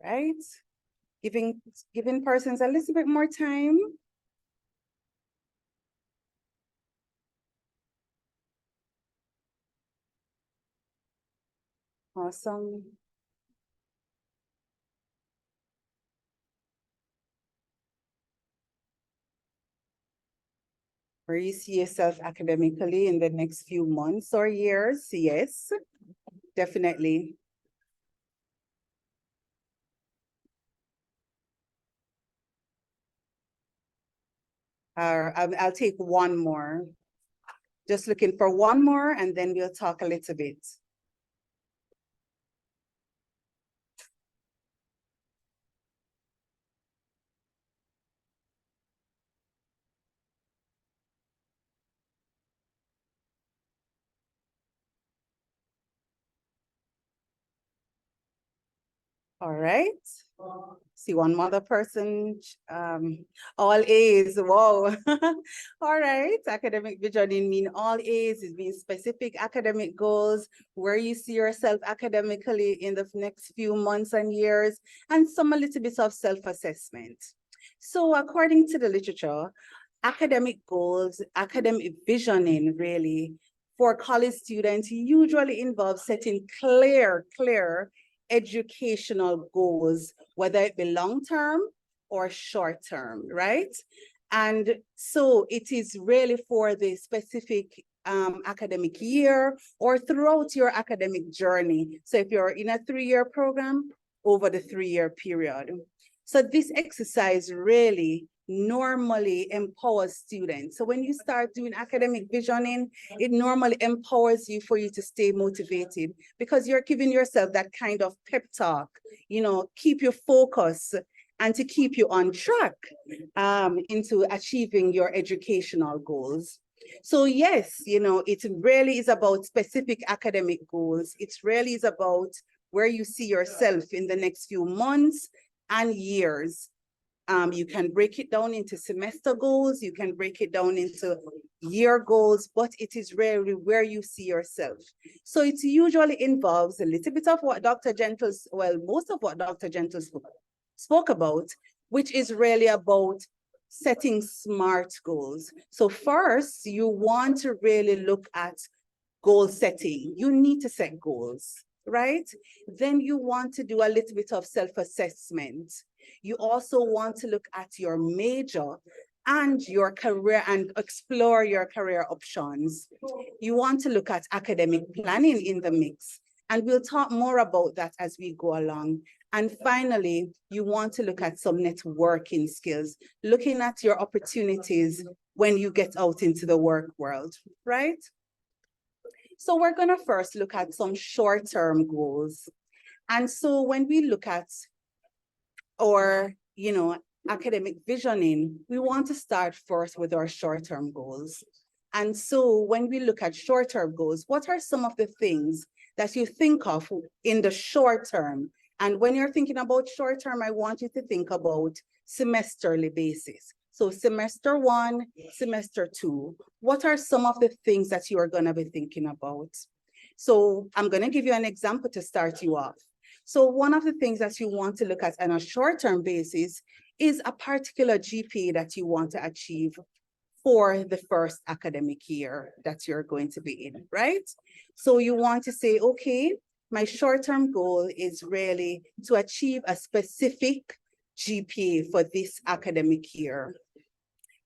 Right? Giving persons a little bit more time. Awesome. Where you see yourself academically in the next few months or years? Yes, definitely. I'll take one more. Just looking for one more and then we'll talk a little bit. All right. See one other person, all A's, wow. All right, academic visioning mean all A's, it means specific academic goals, where you see yourself academically in the next few months and years, and some a little bit of self-assessment. So according to the literature, academic goals, academic visioning really, for college students usually involves setting clear educational goals, whether it be long-term or short-term, right? And so it is really for the specific academic year or throughout your academic journey. So if you're in a 3-year program, over the 3-year period. So this exercise really normally empowers students. So when you start doing academic visioning, it normally empowers you for you to stay motivated because you're giving yourself that kind of pep talk, you know, keep your focus and to keep you on track into achieving your educational goals. So yes, you know, it really is about specific academic goals. It really is about where you see yourself in the next few months and years. You can break it down into semester goals, you can break it down into year goals, but it is rarely where you see yourself. So it usually involves a little bit of what Dr. Gentles, well, most of what Dr. Gentles spoke about, which is really about setting SMART goals. So first, you want to really look at goal setting. You need to set goals, right? Then you want to do a little bit of self-assessment. You also want to look at your major and your career and explore your career options. You want to look at academic planning in the mix. And we'll talk more about that as we go along. And finally, you want to look at some networking skills, looking at your opportunities when you get out into the work world, right? So we're going to first look at some short-term goals. And so when we look at our, academic visioning, we want to start first with our short-term goals. And so when we look at short-term goals, what are some of the things that you think of in the short term? And when you're thinking about short term, I want you to think about semesterly basis. So semester 1, semester 2, what are some of the things that you are going to be thinking about? So I'm going to give you an example to start you off. So one of the things that you want to look at on a short-term basis is a particular GPA that you want to achieve for the first academic year that you're going to be in, right? So you want to say, okay, my short-term goal is really to achieve a specific GPA for this academic year,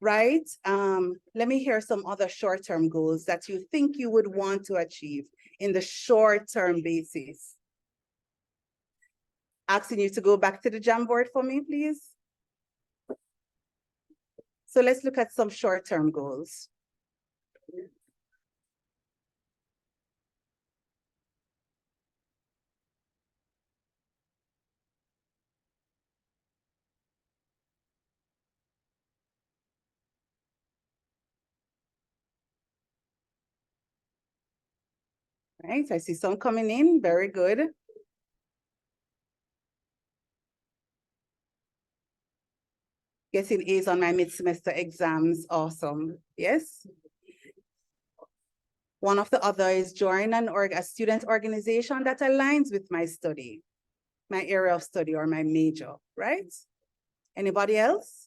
right? Let me hear some other short-term goals that you think you would want to achieve in the short-term basis. Asking you to go back to the Jamboard for me, please. So let's look at some short-term goals. Right, I see some coming in, very good. Getting A's on my mid-semester exams, awesome, yes. One of the other is join a student organization that aligns with my study, my area of study or my major, right? Anybody else?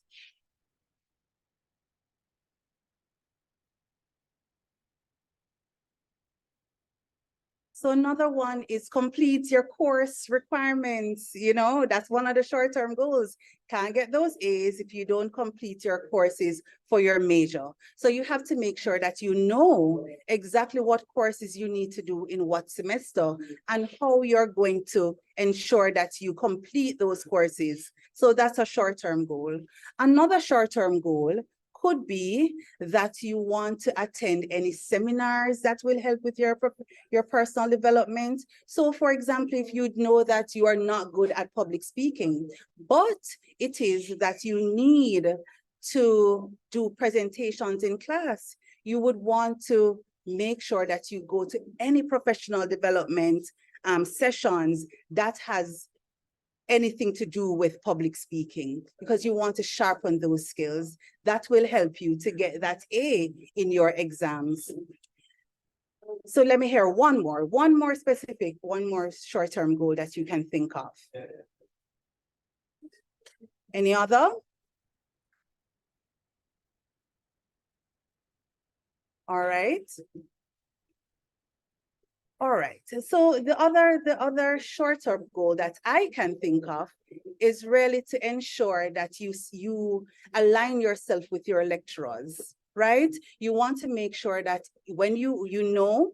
So another one is complete your course requirements. That's one of the short-term goals. Can't get those A's if you don't complete your courses for your major. So you have to make sure that you know exactly what courses you need to do in what semester and how you're going to ensure that you complete those courses. So that's a short-term goal. Another short-term goal could be that you want to attend any seminars that will help with your personal development. So for example, if you know that you are not good at public speaking, but it is that you need to do presentations in class, you would want to make sure that you go to any professional development sessions that has anything to do with public speaking, because you want to sharpen those skills. That will help you to get that A in your exams. So let me hear one more specific, one more short-term goal that you can think of. Any other? All right. All right, so the other short-term goal that I can think of is really to ensure that you align yourself with your lecturers, right? You want to make sure that when you know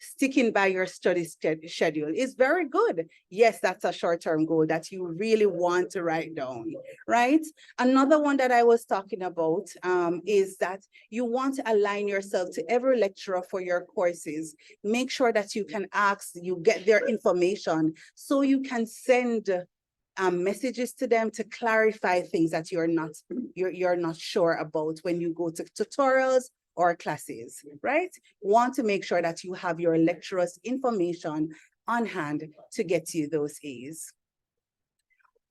sticking by your study schedule is very good. Yes, that's a short-term goal that you really want to write down, right? Another one that I was talking about is that you want to align yourself to every lecturer for your courses. Make sure that you can ask, you get their information so you can send messages to them to clarify things that you're not sure about when you go to tutorials or classes, right? Want to make sure that you have your lecturer's information on hand to get you those A's.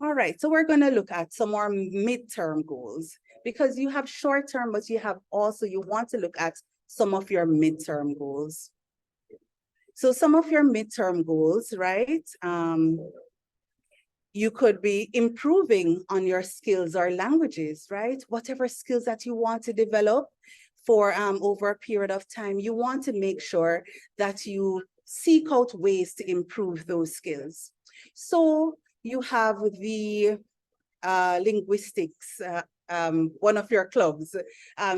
All right, so we're going to look at some more midterm goals, because you have short term, but you want to look at some of your midterm goals. So some of your midterm goals, right? You could be improving on your skills or languages, right? Whatever skills that you want to develop for over a period of time, you want to make sure that you seek out ways to improve those skills. So you have the linguistics, one of your clubs,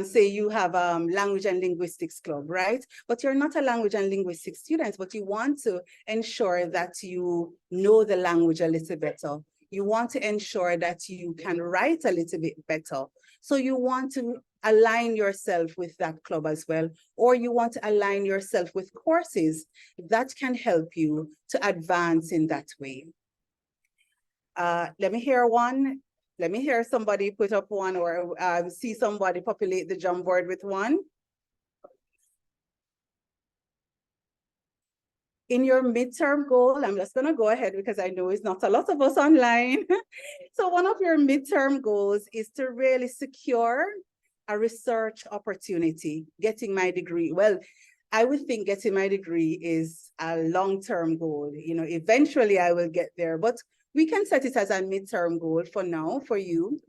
say you have language and linguistics club, right? But you're not a language and linguistics student, but you want to ensure that you know the language a little better. You want to ensure that you can write a little bit better. So you want to align yourself with that club as well, or you want to align yourself with courses that can help you to advance in that way. Let me hear one. Let me hear somebody put up one, or see somebody populate the Jamboard with one. In your midterm goal, I'm just going to go ahead because I know it's not a lot of us online. So one of your midterm goals is to really secure a research opportunity, getting my degree. Well, I would think getting my degree is a long-term goal. You know, eventually I will get there, but we can set it as a midterm goal for now, for you,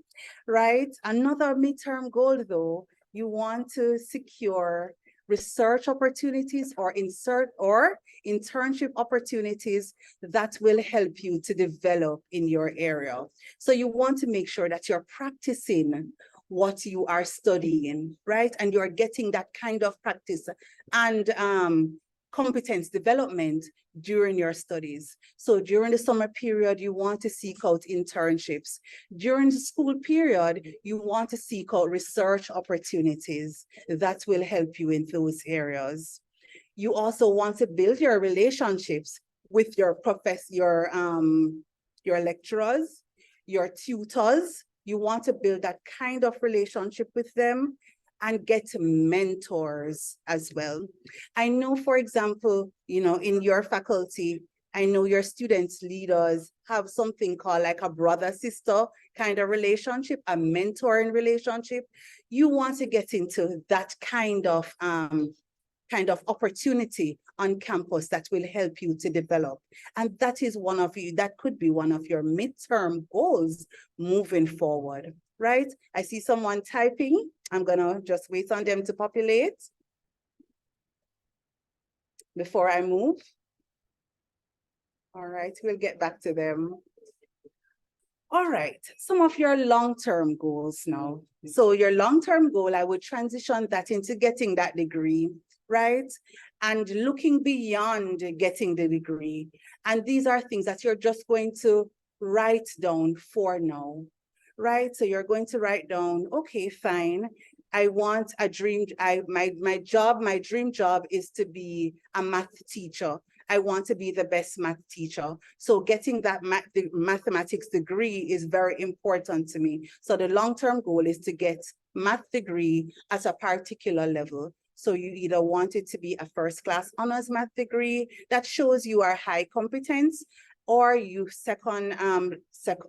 right? Another midterm goal, though, you want to secure research opportunities or internship opportunities that will help you to develop in your area. So you want to make sure that you're practicing what you are studying, right? And you're getting that kind of practice and competence development during your studies. So during the summer period, you want to seek out internships. During the school period, you want to seek out research opportunities that will help you in those areas. You also want to build your relationships with your lecturers, your tutors. You want to build that kind of relationship with them and get mentors as well. I know, for example, you know, in your faculty, I know your students, leaders have something called like a brother-sister kind of relationship, a mentoring relationship. You want to get into that kind of opportunity on campus that will help you to develop. And that could be one of your midterm goals moving forward, right? I see someone typing. I'm gonna just wait on them to populate before I move. All right, we'll get back to them. All right, some of your long-term goals now. So your long-term goal, I would transition that into getting that degree, right? And looking beyond getting the degree. And these are things that you're just going to write down for now, right? So you're going to write down, okay, fine. I want a dream, my dream job is to be a math teacher. I want to be the best math teacher. So getting that mathematics degree is very important to me. So the long-term goal is to get math degree at a particular level. So you either want it to be a first-class honors math degree that shows you are high competence, or you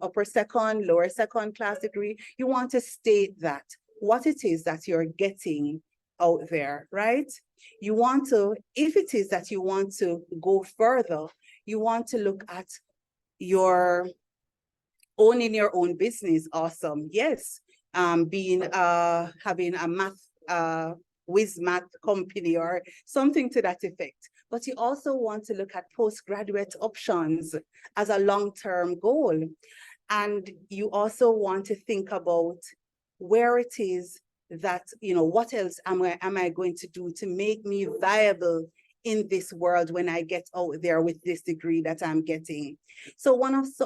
upper second, lower second class degree. You want to state that what it is that you're getting out there, right? You want to, if it is that you want to go further, you want to look at your owning your own business. Awesome. Yes. Having a math whiz math company or something to that effect. But you also want to look at postgraduate options as a long-term goal. And you also want to think about where it is that, you know, what else am I going to do to make me viable in this world when I get out there with this degree that I'm getting. So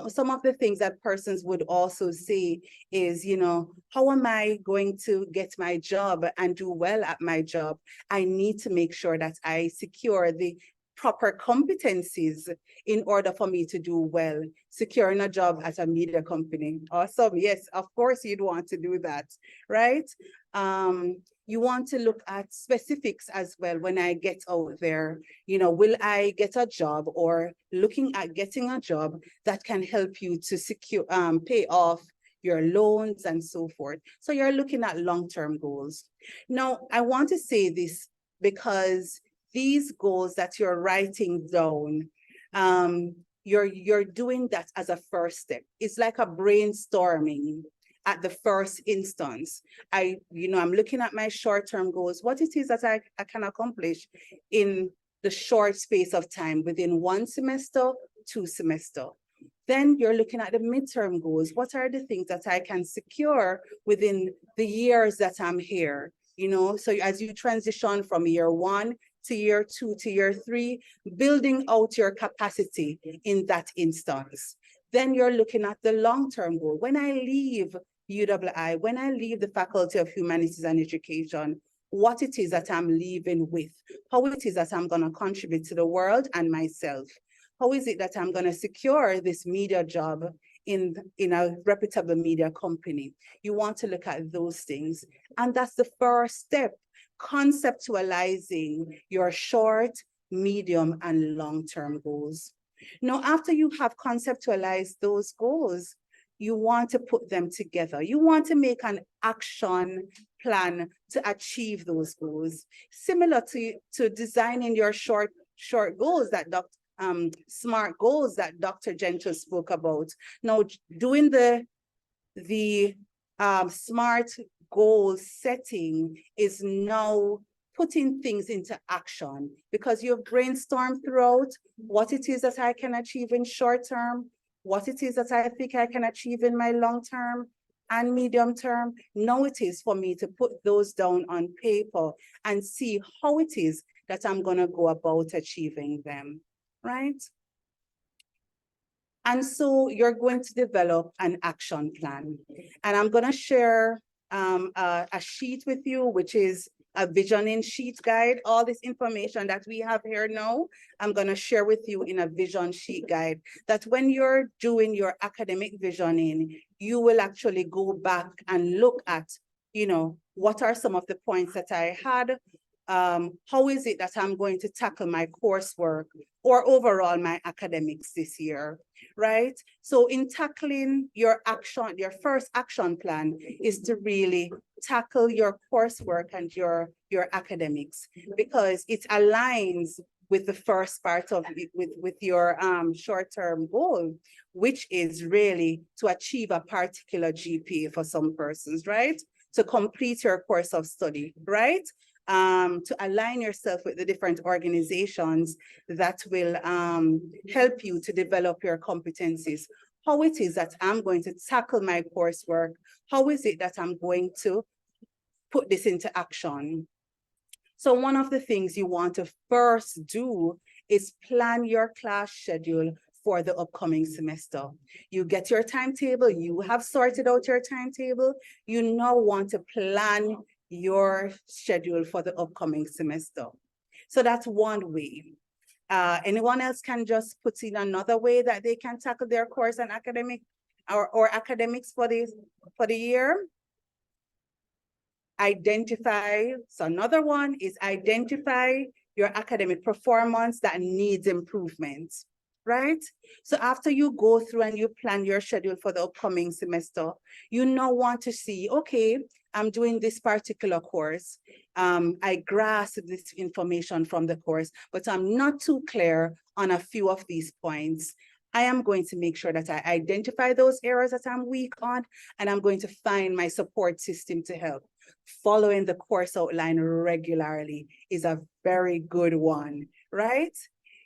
some of the things that persons would also say is, you know, how am I going to get my job and do well at my job? I need to make sure that I secure the proper competencies in order for me to do well. Securing a job at a media company. Awesome. Yes, of course you'd want to do that, right? You want to look at specifics as well when I get out there. You know, will I get a job, or looking at getting a job that can help you to secure, pay off your loans and so forth. So you're looking at long-term goals. Now, I want to say this because these goals that you're writing down, you're doing that as a first step. It's like a brainstorming at the first instance. I'm looking at my short-term goals, what it is that I can accomplish in the short space of time within 1 semester, 2 semester. Then you're looking at the midterm goals. What are the things that I can secure within the years that I'm here? You know, so as you transition from year 1 to year 2 to year 3, building out your capacity in that instance. Then you're looking at the long-term goal. When I leave UWI, when I leave the Faculty of Humanities and Education, what it is that I'm leaving with, how it is that I'm going to contribute to the world and myself. How is it that I'm going to secure this media job in a reputable media company? You want to look at those things. And that's the first step, conceptualizing your short, medium, and long-term goals. Now, after you have conceptualized those goals, you want to put them together. You want to make an action plan to achieve those goals, similar to designing your short goals that SMART goals that Dr. Gentle spoke about. Now, doing the SMART goal setting is now putting things into action, because you've brainstormed throughout what it is that I can achieve in short term, what it is that I think I can achieve in my long term and medium term. Now it is for me to put those down on paper and see how it is that I'm going to go about achieving them, right? And so you're going to develop an action plan. And I'm going to share a sheet with you, which is a visioning sheet guide. All this information that we have here now, I'm going to share with you in a vision sheet guide, that when you're doing your academic visioning, you will actually go back and look at, you know, what are some of the points that I had? How is it that I'm going to tackle my coursework or overall my academics this year, right? So in tackling your first action plan is to really tackle your coursework and your academics, because it aligns with the first part of it, with your short-term goal, which is really to achieve a particular GPA for some persons, right? To complete your course of study, right? To align yourself with the different organizations that will help you to develop your competencies. How it is that I'm going to tackle my coursework? How is it that I'm going to put this into action? So one of the things you want to first do is plan your class schedule for the upcoming semester. You get your timetable, you have sorted out your timetable, you now want to plan your schedule for the upcoming semester. So that's one way. Anyone else can just put in another way that they can tackle their course and academic or academics for the year. Identify, so another one is identify your academic performance that needs improvement, right? So after you go through and you plan your schedule for the upcoming semester, you now want to see, okay, I'm doing this particular course. I grasp this information from the course, but I'm not too clear on a few of these points. I am going to make sure that I identify those areas that I'm weak on, and I'm going to find my support system to help. Following the course outline regularly is a very good one, right?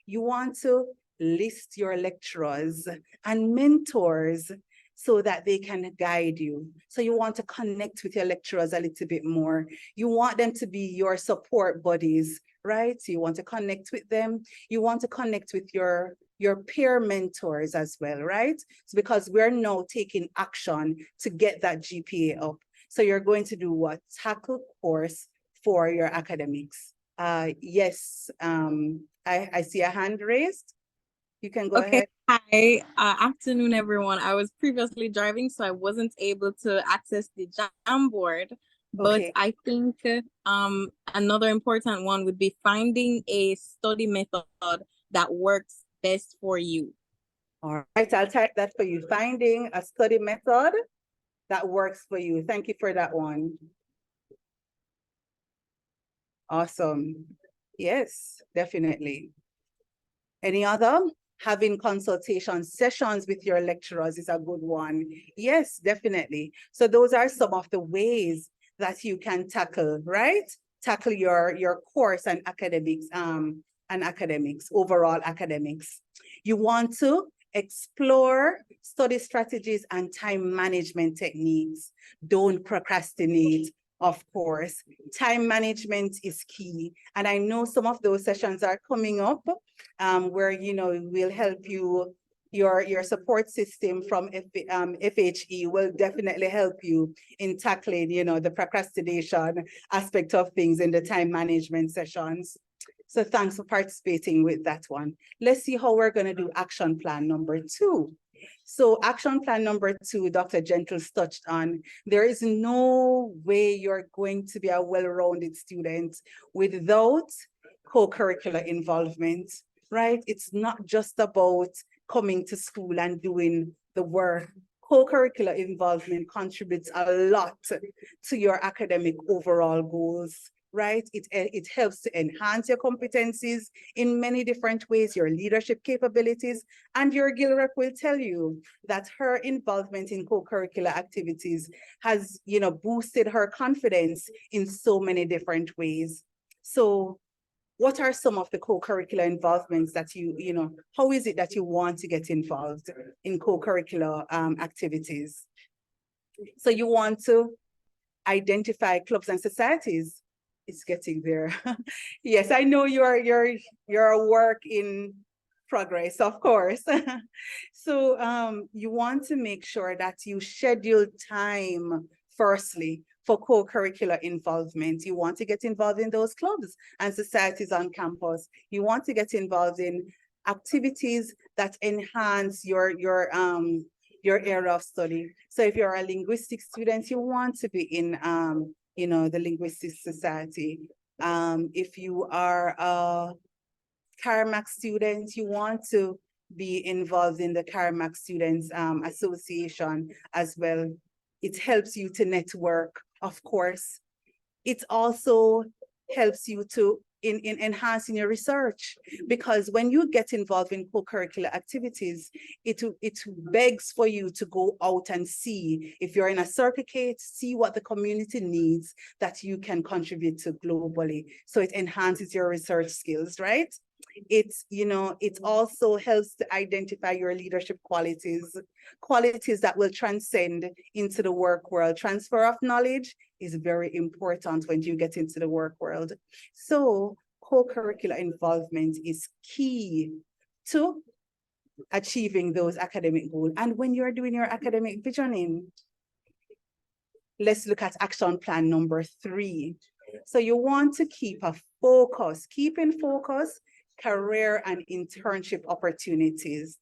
You want to list your lecturers and mentors so that they can guide you. So you want to connect with your lecturers a little bit more. You want them to be your support buddies, right? So you want to connect with them. You want to connect with your peer mentors as well, right? So because we're now taking action to get that GPA up. So you're going to do what? Tackle course for your academics. Yes, I see a hand raised. You can go ahead. Hi, afternoon, everyone. I was previously driving, so I wasn't able to access the Jamboard, But Okay. I think another important one would be finding a study method that works best for you. All right, I'll type that for you. Finding a study method that works for you. Thank you for that one. Awesome. Yes, definitely. Any other? Having consultation sessions with your lecturers is a good one. Yes, definitely. So those are some of the ways that you can tackle, right? Tackle your course and academics, overall academics. You want to explore study strategies and time management techniques. Don't procrastinate. Of course, time management is key. And I know some of those sessions are coming up where, we'll help you, your support system from FHE will definitely help you in tackling, the procrastination aspect of things in the time management sessions. So thanks for participating with that one. Let's see how we're going to do action plan number 2. So action plan number 2, Dr. Gentles touched on, there is no way you're going to be a well-rounded student without co-curricular involvement, right? It's not just about coming to school and doing the work. Co-curricular involvement contributes a lot to your academic overall goals, right? It helps to enhance your competencies in many different ways, your leadership capabilities, and your GIL rep will tell you that her involvement in co-curricular activities has, boosted her confidence in so many different ways. So what are some of the co-curricular involvements that how is it that you want to get involved in co-curricular activities? So you want to identify clubs and societies. It's getting there. Yes, I know you're a work in progress, of course. So you want to make sure that you schedule time firstly for co-curricular involvement. You want to get involved in those clubs and societies on campus. You want to get involved in activities that enhance your area of study. So if you're a linguistics student, you want to be in the Linguistics Society. If you are a CARMAC student, you want to be involved in the CARMAC Students Association as well. It helps you to network, of course. It also helps you to in enhancing your research, because when you get involved in co-curricular activities, it begs for you to go out and see, if you're in a certificate, see what the community needs that you can contribute to globally. So it enhances your research skills, right? It also helps to identify your leadership qualities that will transcend into the work world. Transfer of knowledge is very important when you get into the work world. So co-curricular involvement is key to achieving those academic goals. And when you're doing your academic visioning, let's look at action plan number 3. So you want to keep a focus, keep in focus career and internship opportunities,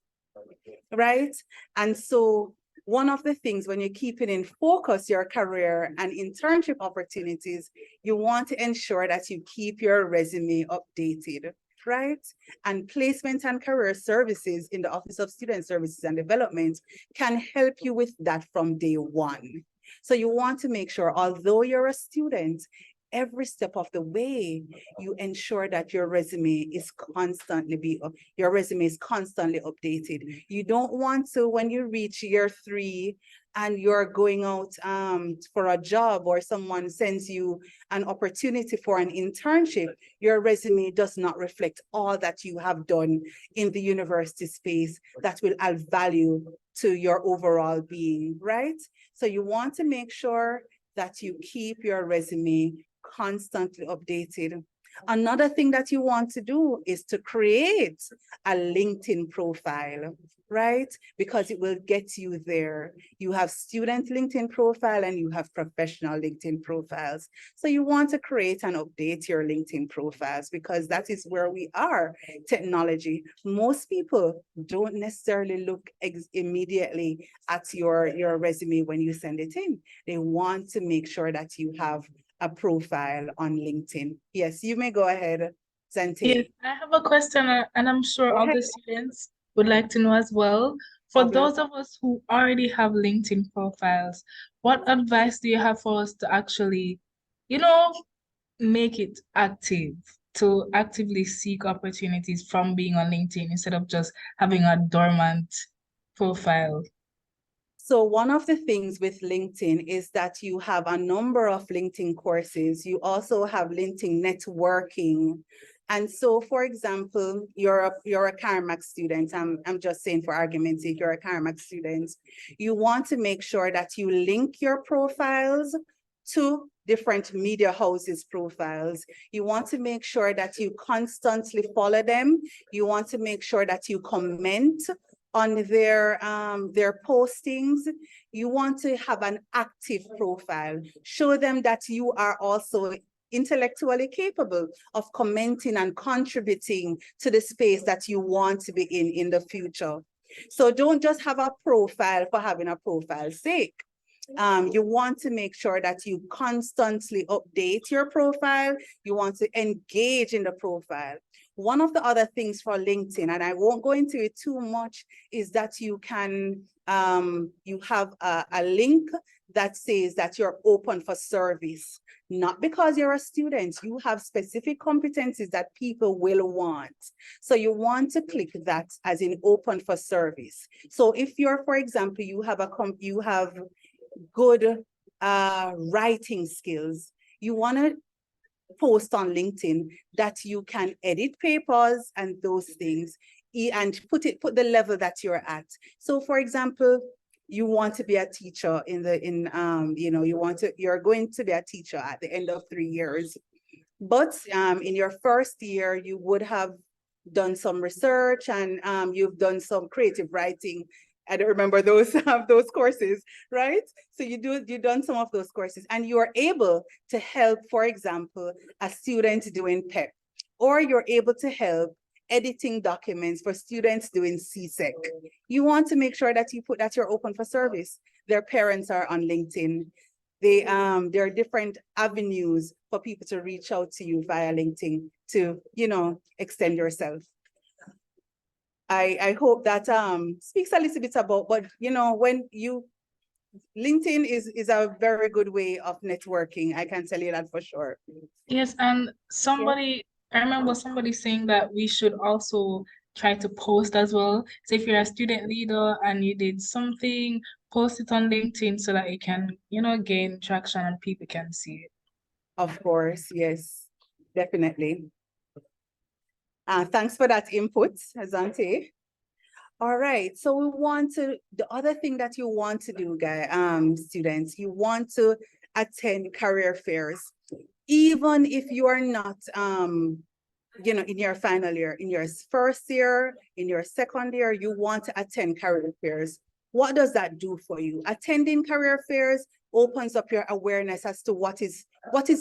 right? And so one of the things when you're keeping in focus your career and internship opportunities, you want to ensure that you keep your resume updated, right? And placement and career services in the Office of Student Services and Development can help you with that from day one. So you want to make sure, although you're a student, every step of the way, you ensure that your resume is constantly updated. You don't want to, when you reach year 3 and you're going out for a job, or someone sends you an opportunity for an internship, your resume does not reflect all that you have done in the university space that will add value to your overall being, right? So you want to make sure that you keep your resume constantly updated. Another thing that you want to do is to create a LinkedIn profile, right? Because it will get you there. You have student LinkedIn profile and you have professional LinkedIn profiles. So you want to create and update your LinkedIn profiles because that is where we are, technology. Most people don't necessarily look immediately at your resume when you send it in. They want to make sure that you have a profile on LinkedIn. Yes, you may go ahead, Zante. Yes, I have a question, and I'm sure all the students would like to know as well. For those of us who already have LinkedIn profiles, what advice do you have for us to actually, make it active, to actively seek opportunities from being on LinkedIn instead of just having a dormant profile? So one of the things with LinkedIn is that you have a number of LinkedIn courses. You also have LinkedIn networking. And so, for example, you're a CARMAC student. I'm just saying for argument's sake, you're a CARMAC student. You want to make sure that you link your profiles to different media houses profiles. You want to make sure that you constantly follow them. You want to make sure that you comment on their postings. You want to have an active profile. Show them that you are also intellectually capable of commenting and contributing to the space that you want to be in the future. So don't just have a profile for having a profile's sake. You want to make sure that you constantly update your profile. You want to engage in the profile. One of the other things for LinkedIn, and I won't go into it too much, is that you can, you have a link that says that you're open for service. Not because you're a student, you have specific competencies that people will want. So you want to click that as in open for service. So if you're, for example, you have good writing skills, you want to post on LinkedIn that you can edit papers and those things and put the level that you're at. So for example, you want to be a teacher you're going to be a teacher at the end of 3 years. But in your first year, you would have done some research and you've done some creative writing. I don't remember those courses, right? So you've done some of those courses and you are able to help, for example, a student doing PEP, or you're able to help editing documents for students doing CSEC. You want to make sure that you put that you're open for service. Their parents are on LinkedIn. There are different avenues for people to reach out to you via LinkedIn to, extend yourself. I hope that speaks a little bit about, but LinkedIn is a very good way of networking. I can tell you that for sure. Yes, and I remember somebody saying that we should also try to post as well. So if you're a student leader and you did something, post it on LinkedIn so that it can, gain traction and people can see it. Of course, yes, definitely. Thanks for that input, Azante. All right, so the other thing that you want to do, students, you want to attend career fairs. Even if you are not, in your final year, in your first year, in your second year, you want to attend career fairs. What does that do for you? Attending career fairs opens up your awareness as to what is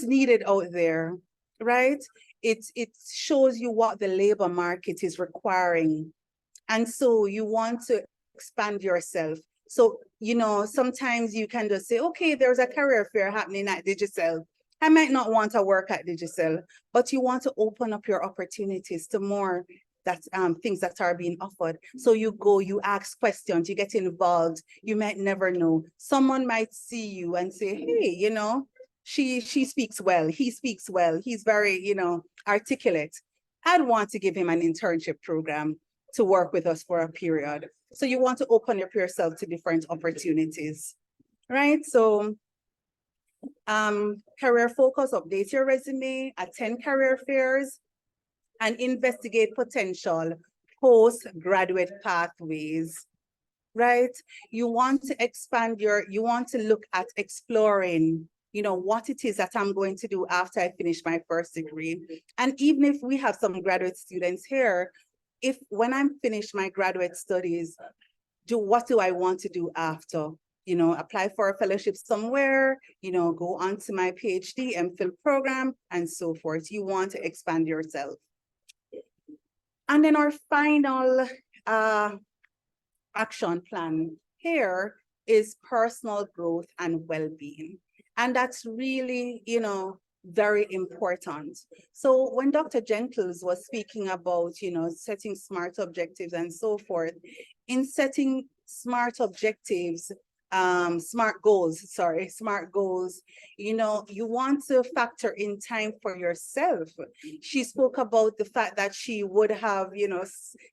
needed out there, right? It shows you what the labor market is requiring. And so you want to expand yourself. So, sometimes you can just say, okay, there's a career fair happening at Digicel. I might not want to work at Digicel, but you want to open up your opportunities to more things that are being offered. So you go, you ask questions, you get involved. You might never know. Someone might see you and say, hey, she speaks well, he speaks well, he's very, articulate. I'd want to give him an internship program to work with us for a period. So you want to open up yourself to different opportunities, right? So career focus, update your resume, attend career fairs, and investigate potential postgraduate pathways, right? You want to expand you want to look at exploring what it is that I'm going to do after I finish my first degree. And even if we have some graduate students here, when I'm finished my graduate studies, what do I want to do after? Apply for a fellowship somewhere, go on to my PhD, MPhil program, and so forth. You want to expand yourself. And then our final action plan here is personal growth and well-being. And that's really, very important. So when Dr. Gentles was speaking about, setting SMART objectives and so forth, in setting SMART objectives, SMART goals, you want to factor in time for yourself. She spoke about the fact that she would have,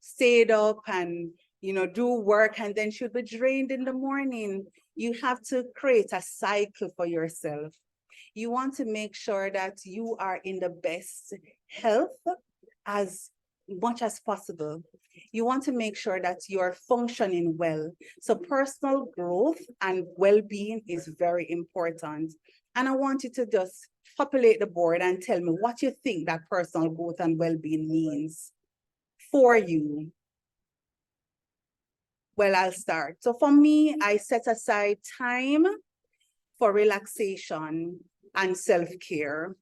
stayed up and, do work, and then she would be drained in the morning. You have to create a cycle for yourself. You want to make sure that you are in the best health as much as possible. You want to make sure that you're functioning well. So personal growth and well-being is very important. And I want you to just populate the board and tell me what you think that personal growth and well-being means for you. Well, I'll start. So for me, I set aside time for relaxation and self-care,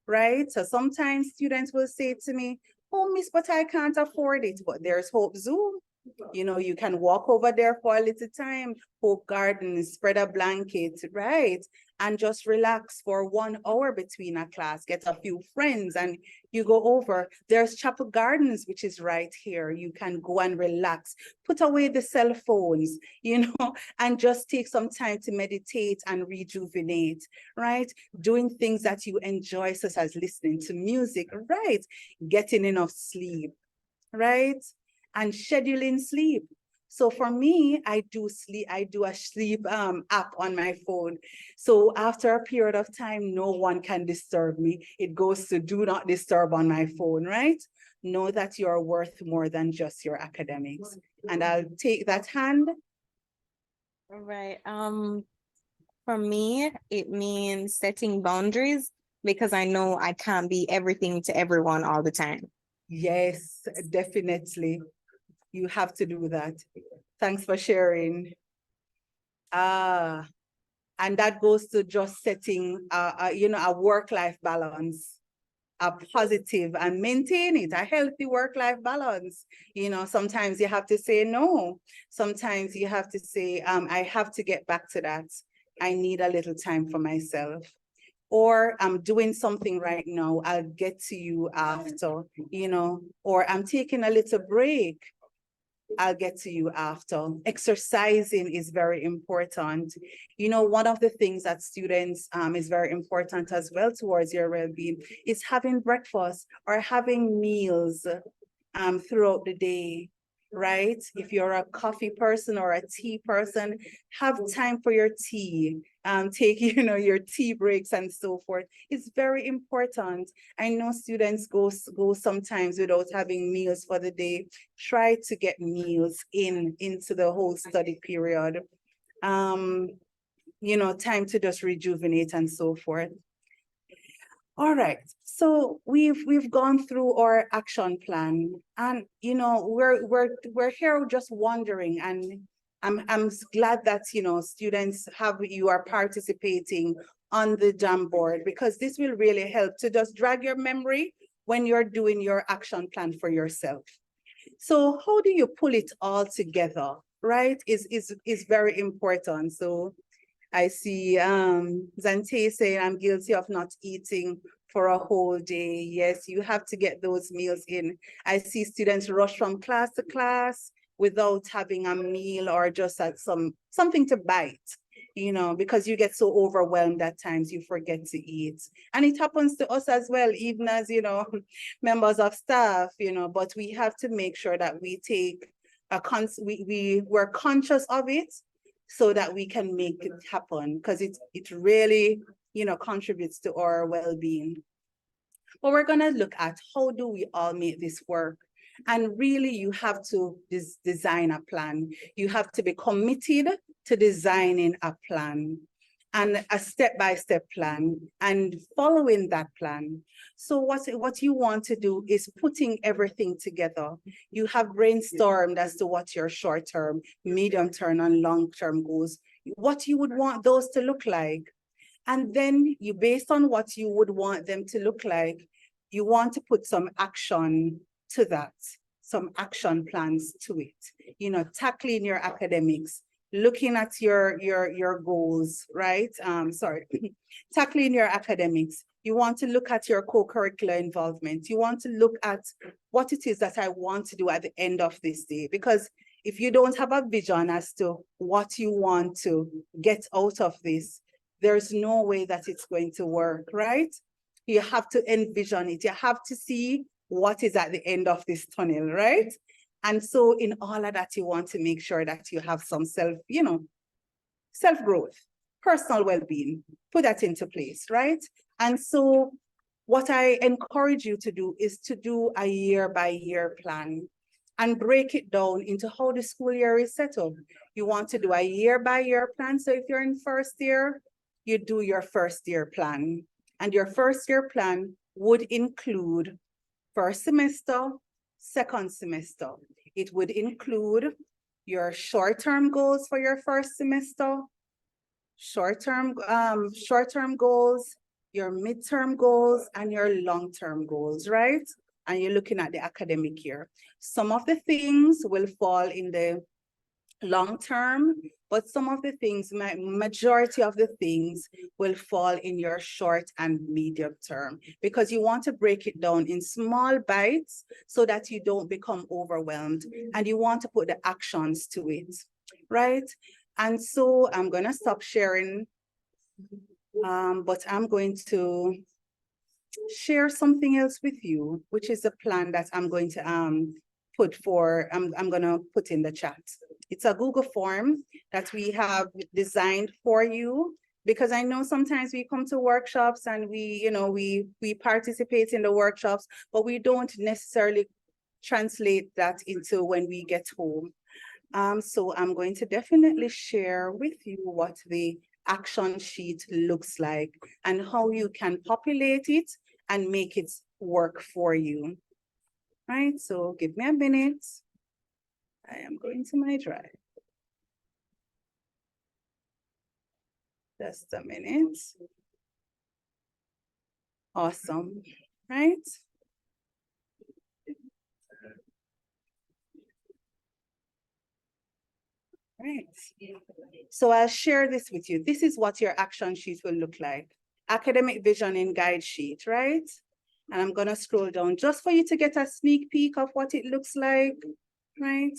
right? So sometimes students will say to me, oh, miss, but I can't afford it. But there's Hope Zoo. You can walk over there for a little time, Hope Garden, spread a blanket, right? And just relax for 1 hour between a class, get a few friends and you go over. There's Chapel Gardens, which is right here. You can go and relax, put away the cell phones, and just take some time to meditate and rejuvenate, right? Doing things that you enjoy, such as listening to music, right? Getting enough sleep, right? And scheduling sleep. So for me, I do a sleep app on my phone. So after a period of time, no one can disturb me. It goes to do not disturb on my phone, right? Know that you're worth more than just your academics. And I'll take that hand. All right. For me, it means setting boundaries because I know I can't be everything to everyone all the time. Yes, definitely. You have to do that. Thanks for sharing. And that goes to just setting, a work-life balance, a positive, and maintain it, a healthy work-life balance. Sometimes you have to say no. Sometimes you have to say, I have to get back to that. I need a little time for myself. Or I'm doing something right now, I'll get to you after, or I'm taking a little break. I'll get to you after. Exercising is very important. One of the things that students is very important as well towards your well-being is having breakfast or having meals throughout the day, right? If you're a coffee person or a tea person, have time for your tea. Take, your tea breaks and so forth. It's very important. I know students go sometimes without having meals for the day. Try to get meals into the whole study period. Time to just rejuvenate and so forth. All right, so we've gone through our action plan, and we're here just wondering, and I'm glad that students you are participating on the Jamboard, because this will really help to just drag your memory when you're doing your action plan for yourself. So how do you pull it all together, right? Is very important. So I see Zante saying, I'm guilty of not eating for a whole day. Yes, you have to get those meals in. I see students rush from class to class without having a meal or just at something to bite, because you get so overwhelmed at times you forget to eat. And it happens to us as well, even as, members of staff, but we have to make sure that we take we're conscious of it, so that we can make it happen, because it really, contributes to our well-being. But we're gonna look at how do we all make this work. And really, you have to design a plan. You have to be committed to designing a plan. and a step-by-step plan and following that plan. So what you want to do is putting everything together. You have brainstormed as to what your short-term, medium-term, and long-term goals, what you would want those to look like. And then you, based on what you would want them to look like, you want to put some action to that, some action plans to it. You know, tackling your academics, looking at your goals, right? Tackling your academics. You want to look at your co-curricular involvement. You want to look at what it is that I want to do at the end of this day. Because if you don't have a vision as to what you want to get out of this, there's no way that it's going to work, right? You have to envision it. You have to see what is at the end of this tunnel, right? And so in all of that, you want to make sure that you have some self-growth, personal well-being, put that into place, right? And so what I encourage you to do is to do a year-by-year plan and break it down into how the school year is set up. You want to do a year-by-year plan. So if you're in first year, you do your first year plan. And your first year plan would include first semester, second semester. It would include your short-term goals for your first semester, short-term goals, your midterm goals, and your long-term goals, right? And you're looking at the academic year. Some of the things will fall in the long term, but some of the things, majority of the things will fall in your short and medium term, because you want to break it down in small bites so that you don't become overwhelmed, and you want to put the actions to it, right? And so I'm going to stop sharing, but I'm going to share something else with you, which is a plan that I'm going to I'm going to put in the chat. It's a Google form that we have designed for you, because I know sometimes we come to workshops and we participate in the workshops, but we don't necessarily translate that into when we get home. So I'm going to definitely share with you what the action sheet looks like and how you can populate it and make it work for you. Right, so give me a minute. I am going to my drive. Just a minute. Awesome, right? Right. So I'll share this with you. This is what your action sheet will look like. Academic vision in guide sheet, right? And I'm gonna scroll down just for you to get a sneak peek of what it looks like, right?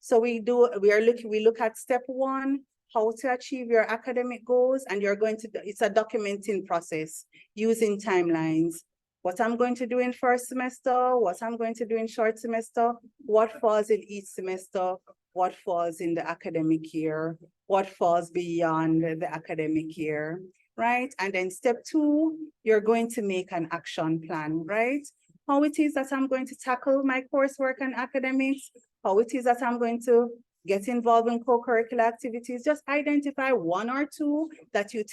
So we look at step 1, how to achieve your academic goals, and it's a documenting process using timelines. What I'm going to do in first semester, what I'm going to do in short semester, what falls in each semester, what falls in the academic year, what falls beyond the academic year, right? And then step 2, you're going to make an action plan, right? How it is that I'm going to tackle my coursework and academics, how it is that I'm going to get involved in co-curricular activities. Just identify 1 or 2 that you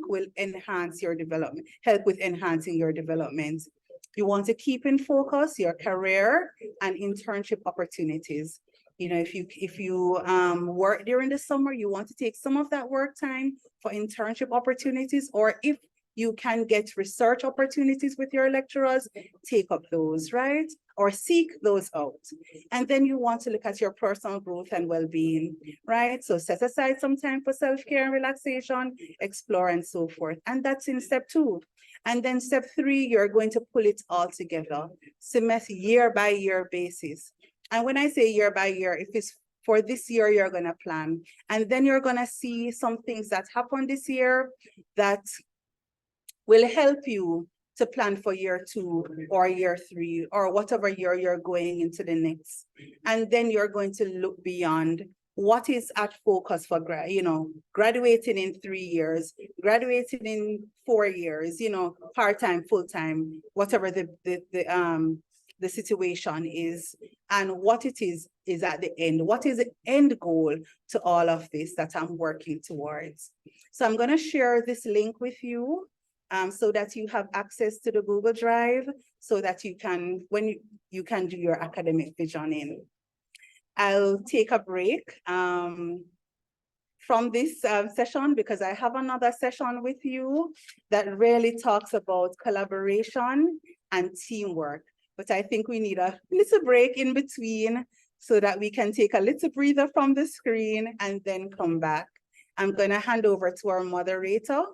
will enhance your development, help with enhancing your development. You want to keep in focus your career and internship opportunities. You know, if you work during the summer, you want to take some of that work time for internship opportunities, or if you can get research opportunities with your lecturers, take up those, right? Or seek those out. And then you want to look at your personal growth and well-being, right? So set aside some time for self-care and relaxation, explore and so forth. And that's in step 2. And then step 3, you're going to pull it all together, semester, year-by-year basis. And when I say year-by-year, if it's for this year, you're going to plan. And then you're going to see some things that happened this year that will help you to plan for year 2 or year 3 or whatever year you're going into the next. And then you're going to look beyond what is at focus for graduating in 3 years, graduating in 4 years, part-time, full-time, whatever the the situation is and what it is at the end. What is the end goal to all of this that I'm working towards? So I'm going to share this link with you so that you have access to the Google Drive so that you can, when you can do your academic visioning. I'll take a break from this session because I have another session with you that really talks about collaboration and teamwork. But I think we need a little break in between so that we can take a little breather from the screen and then come back. I'm going to hand over to our moderator.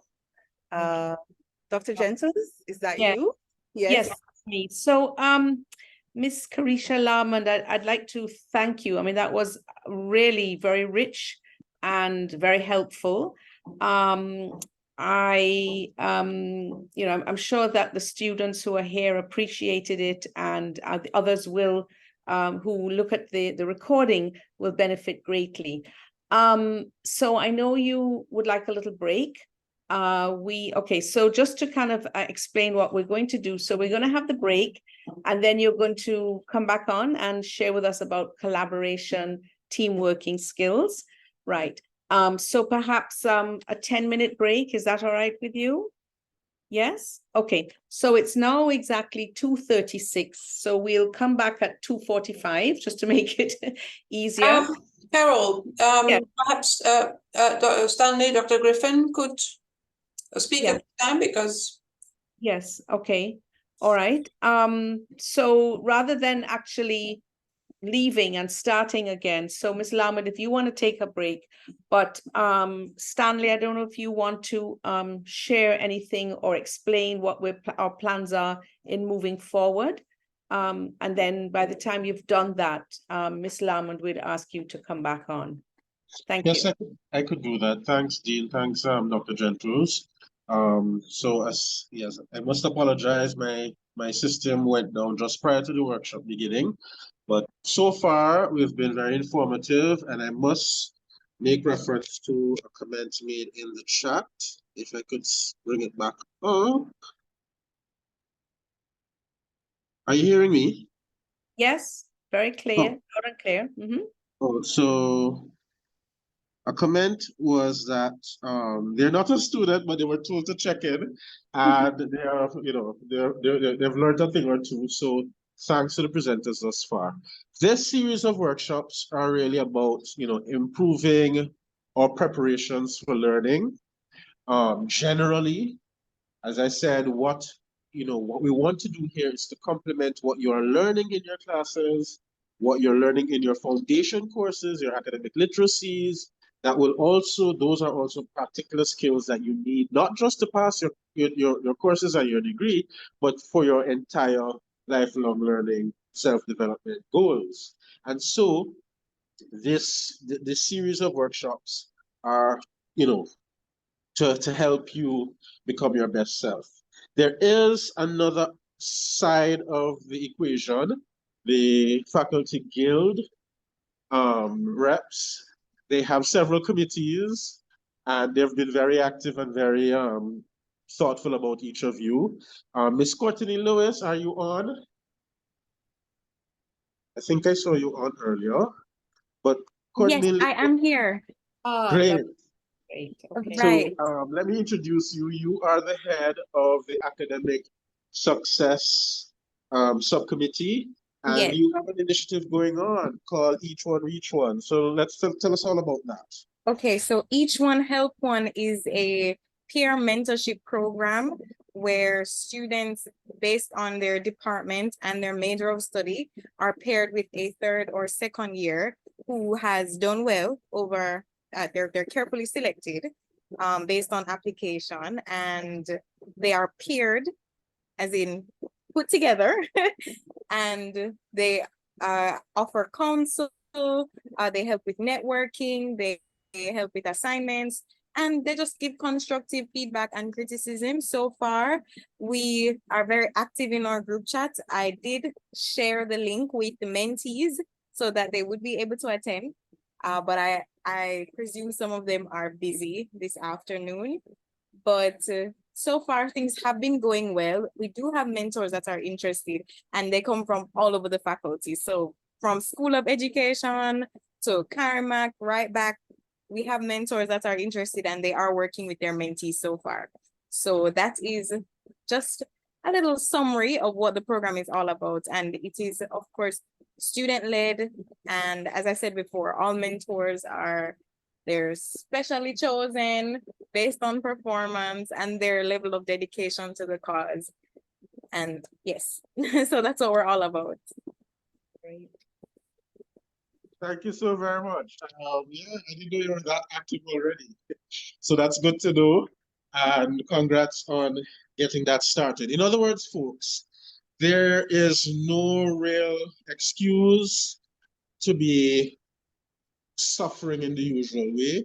Dr. Gentles, is that you? Yes, that's me. So, Miss Carisha Lamond, I'd like to thank you. I mean, that was really very rich and very helpful. I'm sure that the students who are here appreciated it, and the others will, who look at the recording, will benefit greatly. So I know you would like a little break. So just to kind of explain what we're going to do. So we're going to have the break, and then you're going to come back on and share with us about collaboration, team working skills. Right. So perhaps a 10-minute break. Is that all right with you? Yes. Okay. So it's now exactly 2:36. So we'll come back at 2:45 just to make it easier. Carol, Yeah. perhaps Stanley, Dr. Griffin could speak at the time because. Yes. Okay. All right. So rather than actually leaving and starting again, so Ms. Lamond, if you want to take a break, but Stanley, I don't know if you want to share anything or explain what our plans are in moving forward. And then by the time you've done that, Ms. Lamond, we'd ask you to come back on. Thank you. Yes, I could do that. Thanks, Dean. Thanks, Dr. Gentles. I must apologize. My system went down just prior to the workshop beginning, but so far we've been very informative, and I must make reference to a comment made in the chat. If I could bring it back up. Are you hearing me? Yes, very clear, loud and clear. Oh, so a comment was that they're not a student, but they were told to check in, and they are, they've learned a thing or two. So thanks to the presenters thus far. This series of workshops are really about, improving our preparations for learning. Generally, as I said, what we want to do here is to complement what you are learning in your classes, what you're learning in your foundation courses, your academic literacies. Those are also particular skills that you need, not just to pass your courses and your degree, but for your entire lifelong learning, self-development goals. And so this series of workshops are, to help you become your best self. There is another side of the equation, the faculty guild reps. They have several committees, and they've been very active and very thoughtful about each of you. Miss Courtney Lewis, are you on? I think I saw you on earlier, but Courtney. Yes, I am here. Great. Great. Okay. Right. So let me introduce you. You are the head of the Academic Success Subcommittee, and Yes. you have an initiative going on called Each One Reach One. So let's tell us all about that. Okay, so Each One Help One is a peer mentorship program where students, based on their department and their major of study, are paired with a third or second year who has done well over, they're carefully selected based on application, and they are paired, as in put together, and they offer counsel, they help with networking, they help with assignments, and they just give constructive feedback and criticism. So far, we are very active in our group chat. I did share the link with the mentees so that they would be able to attend, but I presume some of them are busy this afternoon. But so far things have been going well. We do have mentors that are interested, and they come from all over the faculty. So from School of Education to Carmack, right back, we have mentors that are interested, and they are working with their mentees so far. So that is just a little summary of what the program is all about. And it is, of course, student-led. And as I said before, all mentors they're specially chosen based on performance and their level of dedication to the cause. And yes, so that's what we're all about. Great. Thank you so very much. Yeah, I didn't know you were that active already. So that's good to know. And congrats on getting that started. In other words, folks, there is no real excuse to be suffering in the usual way,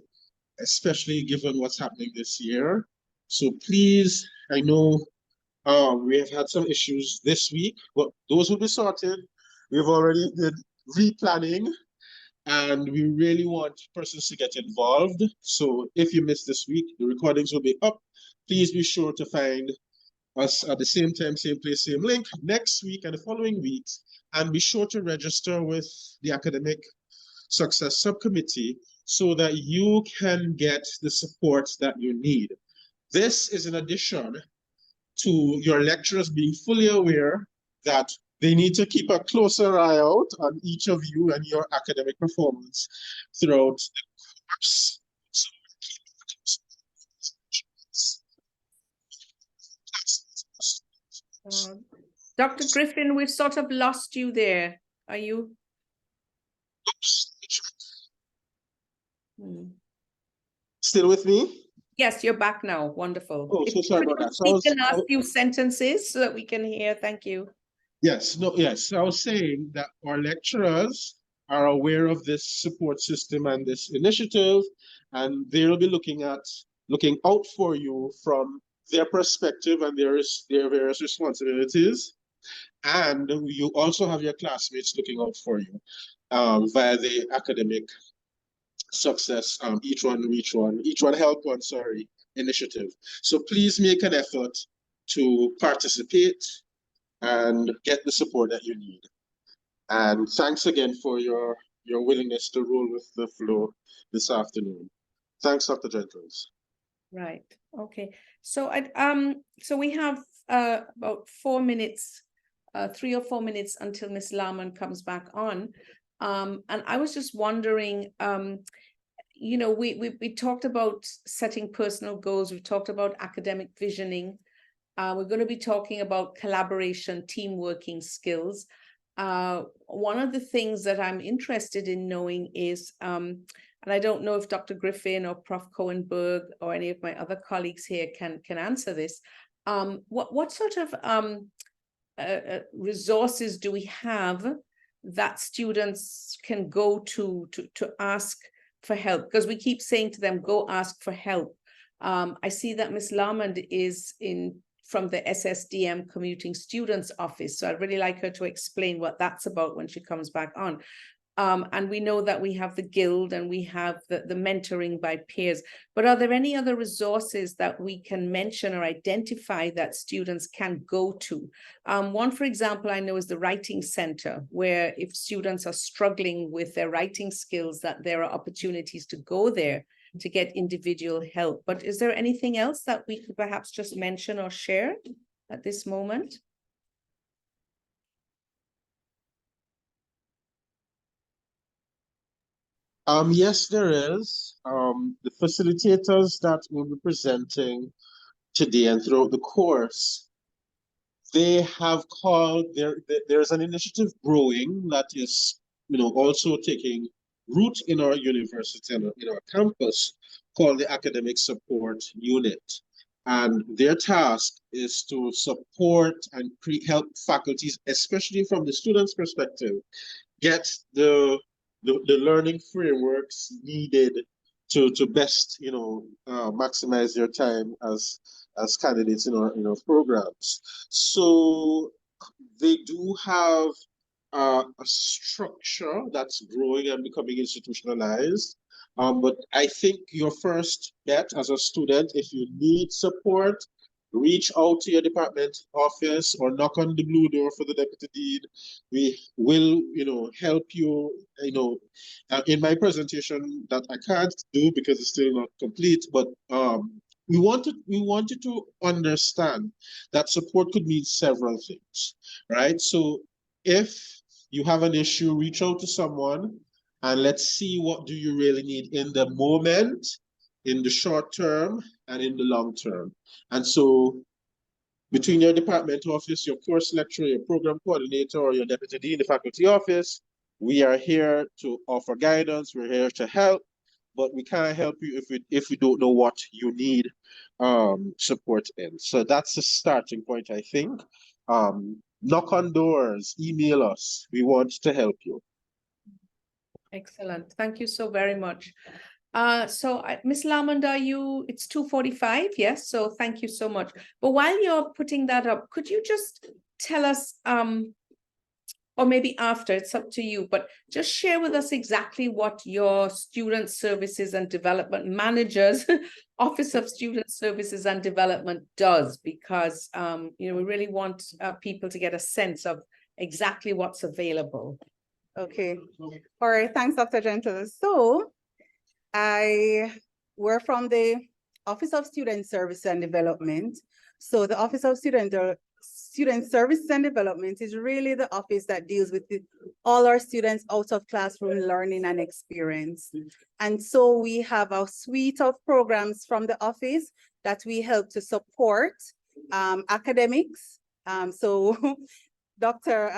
especially given what's happening this year. So please, I know we have had some issues this week, but those will be sorted. We've already did replanning, and we really want persons to get involved. So if you missed this week, the recordings will be up. Please be sure to find us at the same time, same place, same link next week and the following weeks. And be sure to register with the Academic Success Subcommittee so that you can get the support that you need. This is in addition to your lecturers being fully aware that they need to keep a closer eye out on each of you and your academic performance throughout the course. So Dr. Griffin, we've sort of lost you there. Are you? Still with me? Yes, you're back now. Wonderful. Oh, so sorry about that. So Speak the last few sentences so that we can hear. Thank you. Yes, I was saying that our lecturers are aware of this support system and this initiative, and they'll be looking out for you from their perspective and their various responsibilities. And you also have your classmates looking out for you via the Academic Success, each one help one, initiative. So please make an effort to participate and get the support that you need. And thanks again for your willingness to roll with the flow this afternoon. Thanks, Dr. Gentles. Right. Okay. So so we have about 4 minutes, 3 or 4 minutes until Miss Lahman comes back on. And I was just wondering, you know, we talked about setting personal goals. We've talked about academic visioning. We're going to be talking about collaboration, team working skills. One of the things that I'm interested in knowing is, and I don't know if Dr. Griffin or Prof. Cohenberg or any of my other colleagues here can answer this. What sort of resources do we have that students can go to ask for help? Because we keep saying to them, go ask for help. I see that Ms. Lahman is from the SSDM Commuting Students Office. So I'd really like her to explain what that's about when she comes back on. And we know that we have the guild and we have the mentoring by peers, but are there any other resources that we can mention or identify that students can go to? One, for example, I know is the Writing Center, where if students are struggling with their writing skills, that there are opportunities to go there to get individual help. But is there anything else that we could perhaps just mention or share at this moment? Yes, there is. The facilitators that will be presenting today and throughout the course, they have called, there's an initiative growing that is, also taking root in our university and in our campus called the Academic Support Unit. And their task is to support and help faculties, especially from the students' perspective, get the learning frameworks needed to best maximize their time as candidates in our programs. So they do have a structure that's growing and becoming institutionalized. But I think your first bet as a student, if you need support, reach out to your department office or knock on the blue door for the deputy dean. We will, help you, in my presentation that I can't do because it's still not complete, but we wanted to understand that support could mean several things, right? So if you have an issue, reach out to someone and let's see what do you really need in the moment, in the short term, and in the long term. And so between your department office, your course lecturer, your program coordinator, or your deputy dean, the faculty office, we are here to offer guidance. We're here to help, but we can't help you if we don't know what you need support in. So that's the starting point, I think. Knock on doors, email us. We want to help you. Excellent. Thank you so very much. Ms. Lamond, it's 2:45, yes? So thank you so much. But while you're putting that up, could you just tell us, or maybe after, it's up to you, but just share with us exactly what your Student Services and Development Managers, Office of Student Services and Development does, because, we really want people to get a sense of exactly what's available. Okay. All right. Thanks, Dr. Gentles. So we're from the Office of Student Services and Development. So the Office of Student Services and Development is really the office that deals with all our students out of classroom learning and experience. And so we have a suite of programs from the office that we help to support academics. So Dr.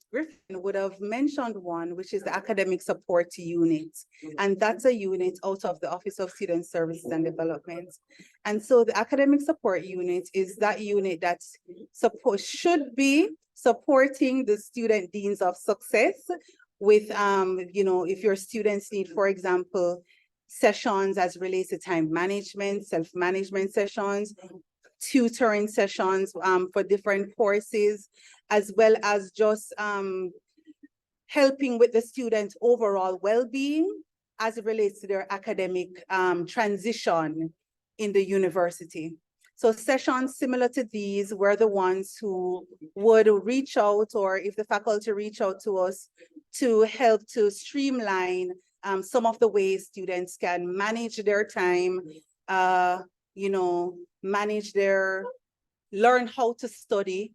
Griffin would have mentioned one, which is the Academic Support Unit. And that's a unit out of the Office of Student Services and Development. And so the Academic Support Unit is that unit that should be supporting the student deans of success with, if your students need, for example, sessions as relates to time management, self-management sessions, tutoring sessions for different courses, as well as just helping with the students' overall well-being as it relates to their academic transition in the university. So sessions similar to these were the ones who would reach out, or if the faculty reach out to us, to help to streamline some of the ways students can manage their time, learn how to study,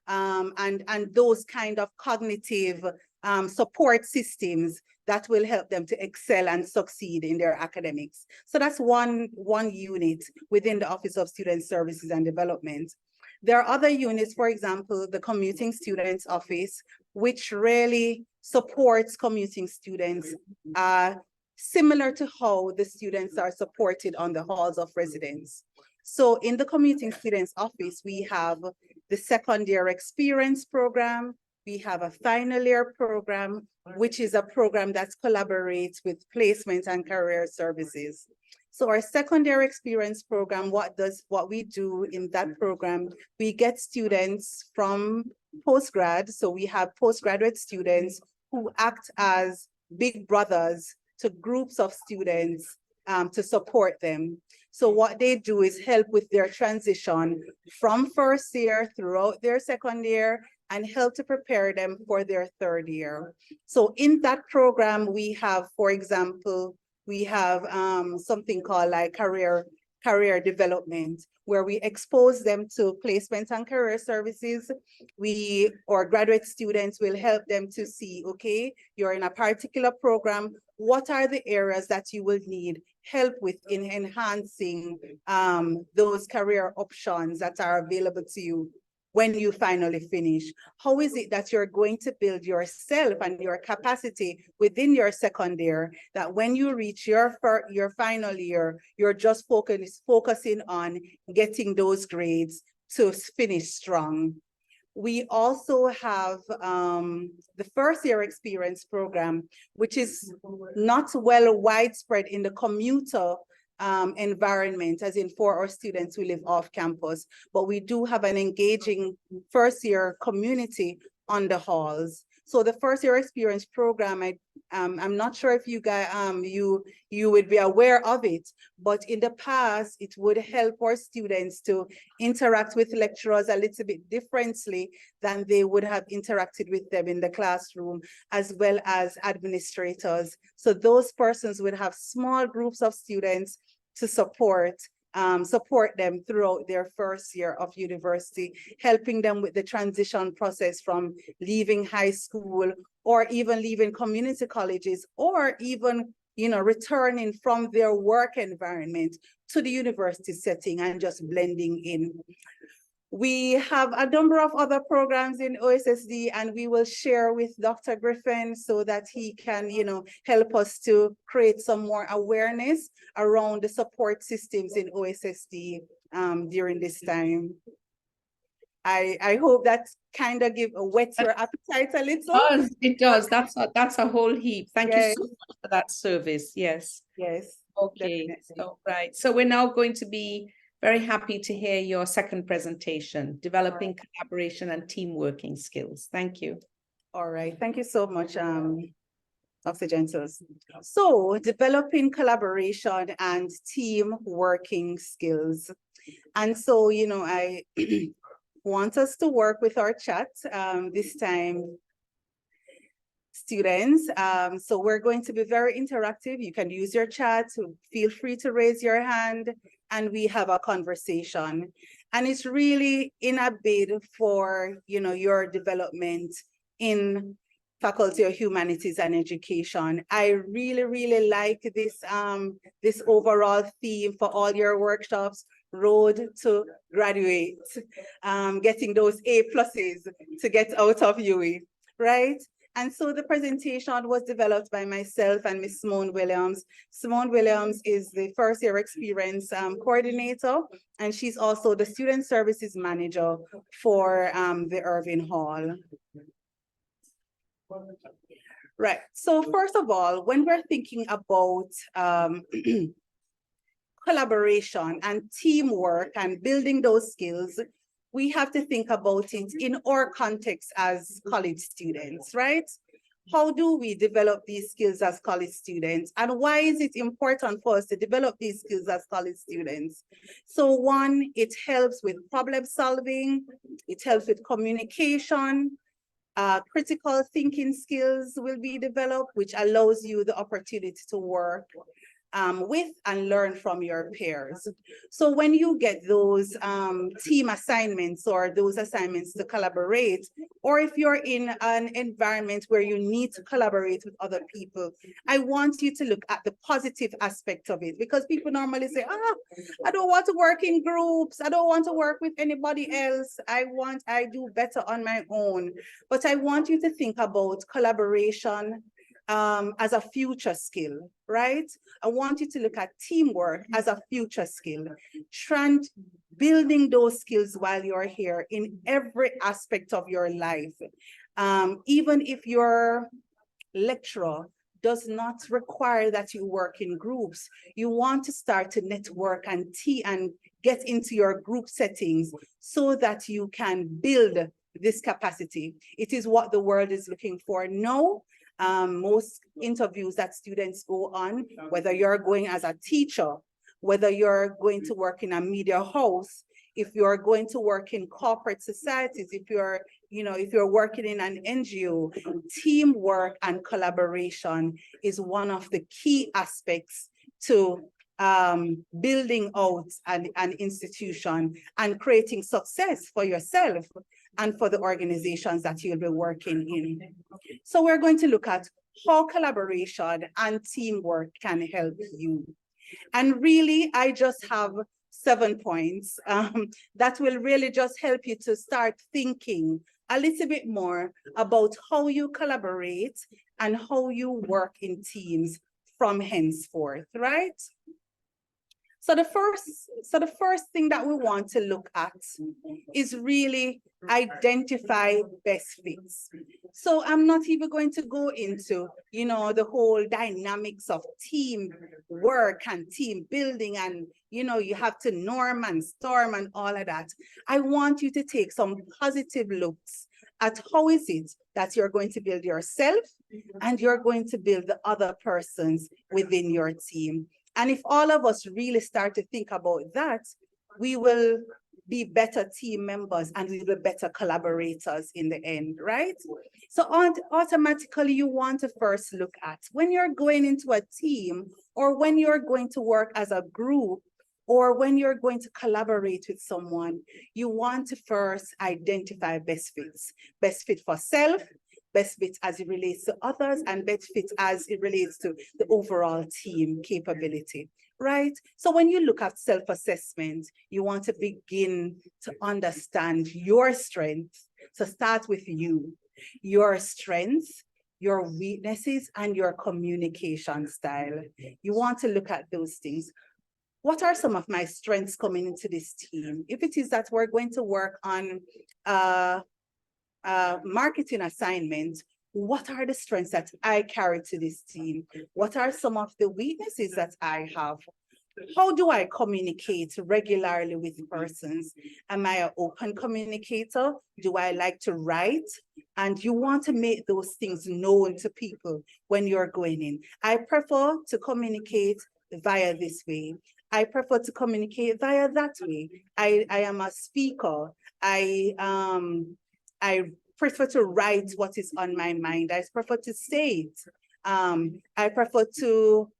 and those kind of cognitive support systems that will help them to excel and succeed in their academics. So that's one unit within the Office of Student Services and Development. There are other units, for example, the Commuting Students Office, which really supports commuting students, similar to how the students are supported on the halls of residence. So in the Commuting Students Office, we have the second year experience program. We have a final year program, which is a program that collaborates with placement and career services. So our second year experience program, what we do in that program, we get students from postgrad. So we have postgraduate students who act as big brothers to groups of students to support them. So what they do is help with their transition from first year throughout their second year and help to prepare them for their third year. So in that program, we have, for example, we have something called like career development, where we expose them to placement and career services. Or graduate students will help them to see, okay, you're in a particular program, what are the areas that you will need help with in enhancing those career options that are available to you when you finally finish? How is it that you're going to build yourself and your capacity within your second year, that when you reach your final year, you're just focusing on getting those grades to finish strong? We also have the first year experience program, which is not well widespread in the commuter environment, as in for our students who live off campus, but we do have an engaging first year community on the halls. So the first year experience program, I'm not sure if you guys, you would be aware of it, but in the past, it would help our students to interact with lecturers a little bit differently than they would have interacted with them in the classroom, as well as administrators. So those persons would have small groups of students to support them throughout their first year of university, helping them with the transition process from leaving high school or even leaving community colleges, or even, you know, returning from their work environment to the university setting and just blending in. We have a number of other programs in OSSD, and we will share with Dr. Griffin so that he can, you know, help us to create some more awareness around the support systems in OSSD during this time. I hope that kind of whets your appetite a little. It does. That's a whole heap. Thank you so much for that service. Yes. Yes. Okay. Definitely. So, right. So we're now going to be very happy to hear your second presentation, developing collaboration and team working skills. Thank you. All right. Thank you so much, Dr. Gentles. So, developing collaboration and team working skills. And so, you know, I want us to work with our chat this time, students. So we're going to be very interactive. You can use your chat, so feel free to raise your hand and we have a conversation. And it's really in a bid for, you know, your development in Faculty of Humanities and Education. I really, really like this, this overall theme for all your workshops, Road to Graduate, getting those A+ to get out of UE, right? And so the presentation was developed by myself and Ms. Simone Williams. Simone Williams is the first year experience coordinator, and she's also the student services manager for the Irving Hall. Right, so first of all, when we're thinking about collaboration and teamwork and building those skills, we have to think about it in our context as college students, right? How do we develop these skills as college students? And why is it important for us to develop these skills as college students? So one, it helps with problem solving, it helps with communication, critical thinking skills will be developed, which allows you the opportunity to work with and learn from your peers. So when you get those team assignments or those assignments to collaborate, or if you're in an environment where you need to collaborate with other people, I want you to look at the positive aspect of it, because people normally say, I don't want to work in groups. I don't want to work with anybody else. I do better on my own. But I want you to think about collaboration as a future skill, right? I want you to look at teamwork as a future skill, building those skills while you're here in every aspect of your life. Even if your lecturer does not require that you work in groups, you want to start to network and get into your group settings so that you can build this capacity. It is what the world is looking for now. Most interviews that students go on, whether you're going as a teacher, whether you're going to work in a media house, if you're going to work in corporate societies, if you're working in an NGO, teamwork and collaboration is one of the key aspects to building out an institution and creating success for yourself and for the organizations that you'll be working in. So we're going to look at how collaboration and teamwork can help you. And really, I just have 7 points that will really just help you to start thinking a little bit more about how you collaborate and how you work in teams from henceforth, right? So the first thing that we want to look at is really identify best fits. So I'm not even going to go into, the whole dynamics of team work and team building and, you have to norm and storm and all of that. I want you to take some positive looks at how is it that you're going to build yourself and you're going to build the other persons within your team. And if all of us really start to think about that, we will be better team members and we will be better collaborators in the end, right? So automatically you want to first look at when you're going into a team or when you're going to work as a group or when you're going to collaborate with someone, you want to first identify best fit for self, best fit as it relates to others, and best fit as it relates to the overall team capability, right? So when you look at self-assessment, you want to begin to understand your strengths. So start with you, your strengths, your weaknesses, and your communication style. You want to look at those things. What are some of my strengths coming into this team? If it is that we're going to work on marketing assignment, what are the strengths that I carry to this team? What are some of the weaknesses that I have? How do I communicate regularly with persons? Am I an open communicator? Do I like to write? And you want to make those things known to people when you're going in. I prefer to communicate via this way. I prefer to communicate via that way. I am a speaker. I prefer to write what is on my mind. I prefer to say it. I prefer to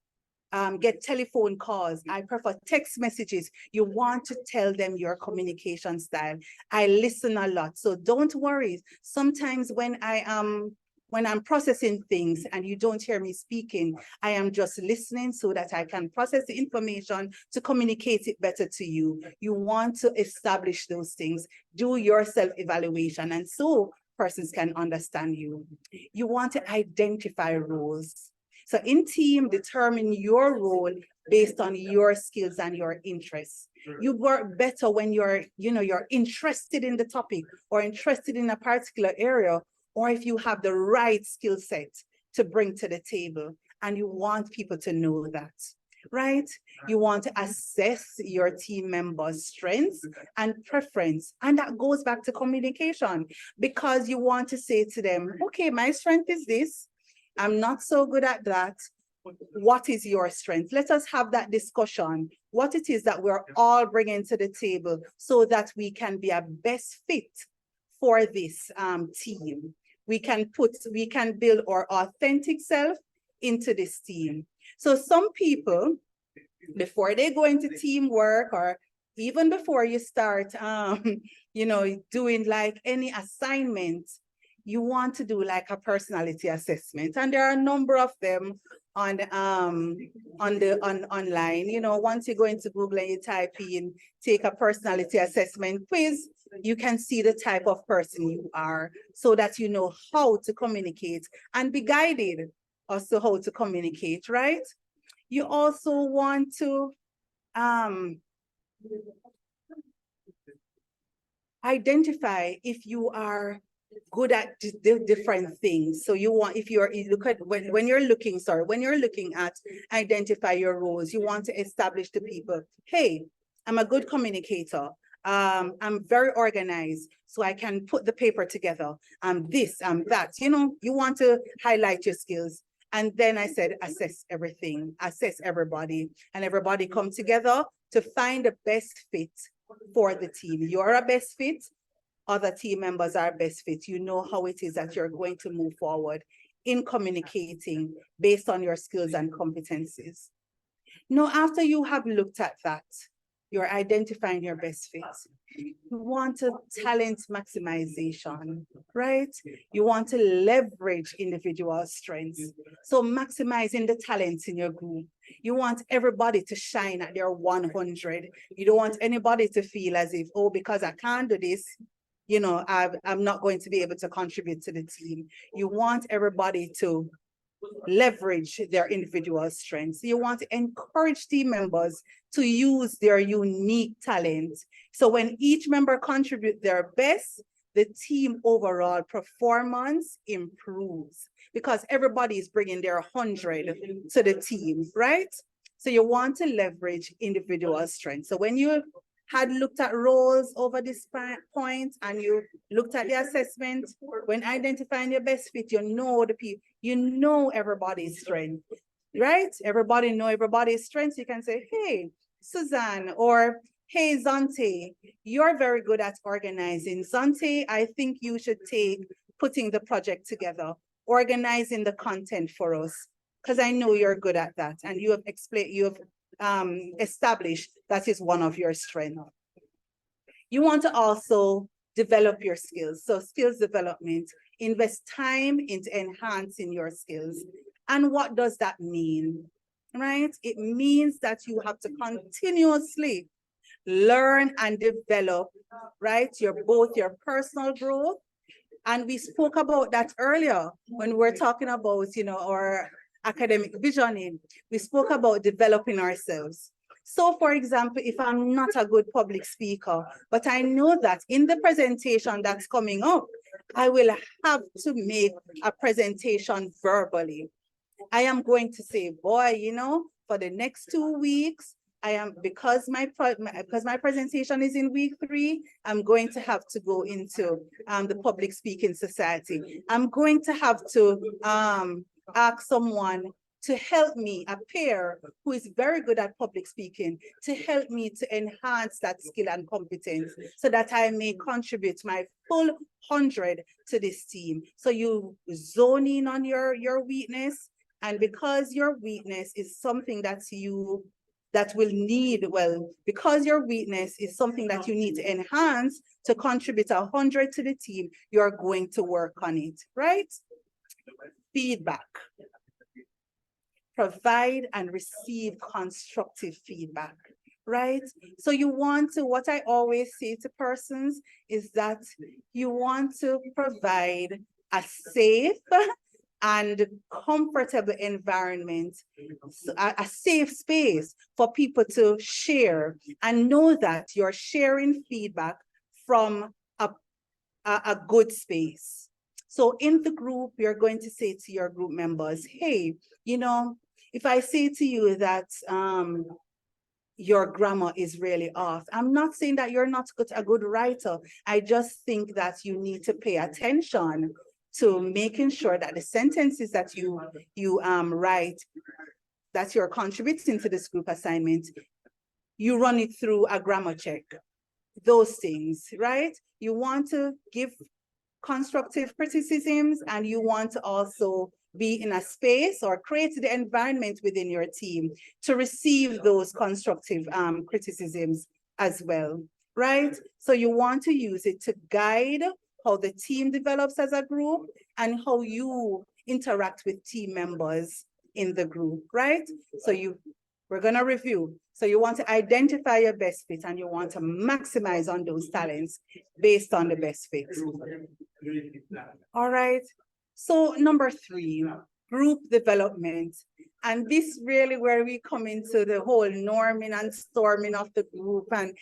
get telephone calls. I prefer text messages. You want to tell them your communication style. I listen a lot, so don't worry. Sometimes when I'm processing things and you don't hear me speaking, I am just listening so that I can process the information to communicate it better to you. You want to establish those things, do your self-evaluation, and so persons can understand you. You want to identify roles. So in team, determine your role based on your skills and your interests. You work better when you're interested in the topic or interested in a particular area, or if you have the right skill set to bring to the table, and you want people to know that, right? You want to assess your team members' strengths and preference, and that goes back to communication, because you want to say to them, okay, my strength is this. I'm not so good at that. What is your strength? Let us have that discussion, what it is that we're all bringing to the table so that we can be a best fit for this team. We can build our authentic self into this team. So some people, before they go into teamwork, or even before you start, doing like any assignment, you want to do like a personality assessment, and there are a number of them on online. Once you go into Google and you type in "take a personality assessment quiz," you can see the type of person you are, so that you know how to communicate and be guided as to how to communicate, right? You also want to identify if you are good at different things. So when you're looking at identify your roles, you want to establish to people, hey, I'm a good communicator. I'm very organized, so I can put the paper together. I'm this, I'm that. You want to highlight your skills. And then I said, assess everything, assess everybody, and everybody come together to find the best fit for the team. You're a best fit. Other team members are best fit. You know how it is that you're going to move forward in communicating based on your skills and competencies. Now, after you have looked at that, you're identifying your best fit. You want to talent maximization, right? You want to leverage individual strengths. So maximizing the talents in your group. You want everybody to shine at their 100. You don't want anybody to feel as if, oh, because I can't do this, I'm not going to be able to contribute to the team. You want everybody to leverage their individual strengths. You want to encourage team members to use their unique talents. So when each member contributes their best, the team overall performance improves because everybody is bringing their 100 to the team, right? So you want to leverage individual strengths. So when you had looked at roles over this point and you looked at the assessment, when identifying your best fit, you know You know everybody's strength, right? Everybody know everybody's strengths. You can say, hey, Suzanne, or hey, Zante, you're very good at organizing. Zante, I think you should take putting the project together, organizing the content for us, because I know you're good at that. And you have explained, you have established that is one of your strengths. You want to also develop your skills. So skills development, invest time into enhancing your skills. And what does that mean, right? It means that you have to continuously learn and develop, right? Both your personal growth, and we spoke about that earlier when we're talking about, our academic visioning. We spoke about developing ourselves. So for example, if I'm not a good public speaker, but I know that in the presentation that's coming up, I will have to make a presentation verbally. I am going to say, boy, for the next 2 weeks, because my presentation is in week 3, I'm going to have to go into the public speaking society. I'm going to have to ask someone to help me, a peer who is very good at public speaking, to help me to enhance that skill and competence so that I may contribute my full 100 to this team. So you zone in on your weakness, and because your weakness is something because your weakness is something that you need to enhance to contribute 100 to the team, you're going to work on it, right? Feedback. Provide and receive constructive feedback, right? So you want to, what I always say to persons is that you want to provide a safe and comfortable environment, a safe space for people to share and know that you're sharing feedback from a good space. So in the group, you're going to say to your group members, hey, if I say to you that your grammar is really off, I'm not saying that you're not a good writer. I just think that you need to pay attention to making sure that the sentences that you write, that you're contributing to this group assignment, you run it through a grammar check. Those things, right? You want to give constructive criticisms, and you want to also be in a space or create the environment within your team to receive those constructive criticisms as well, right? So you want to use it to guide how the team develops as a group and how you interact with team members in the group, right? So we're going to review. So you want to identify your best fit and you want to maximize on those talents based on the best fit. All right. So number 3, group development. And this really where we come into the whole norming and storming of the group and,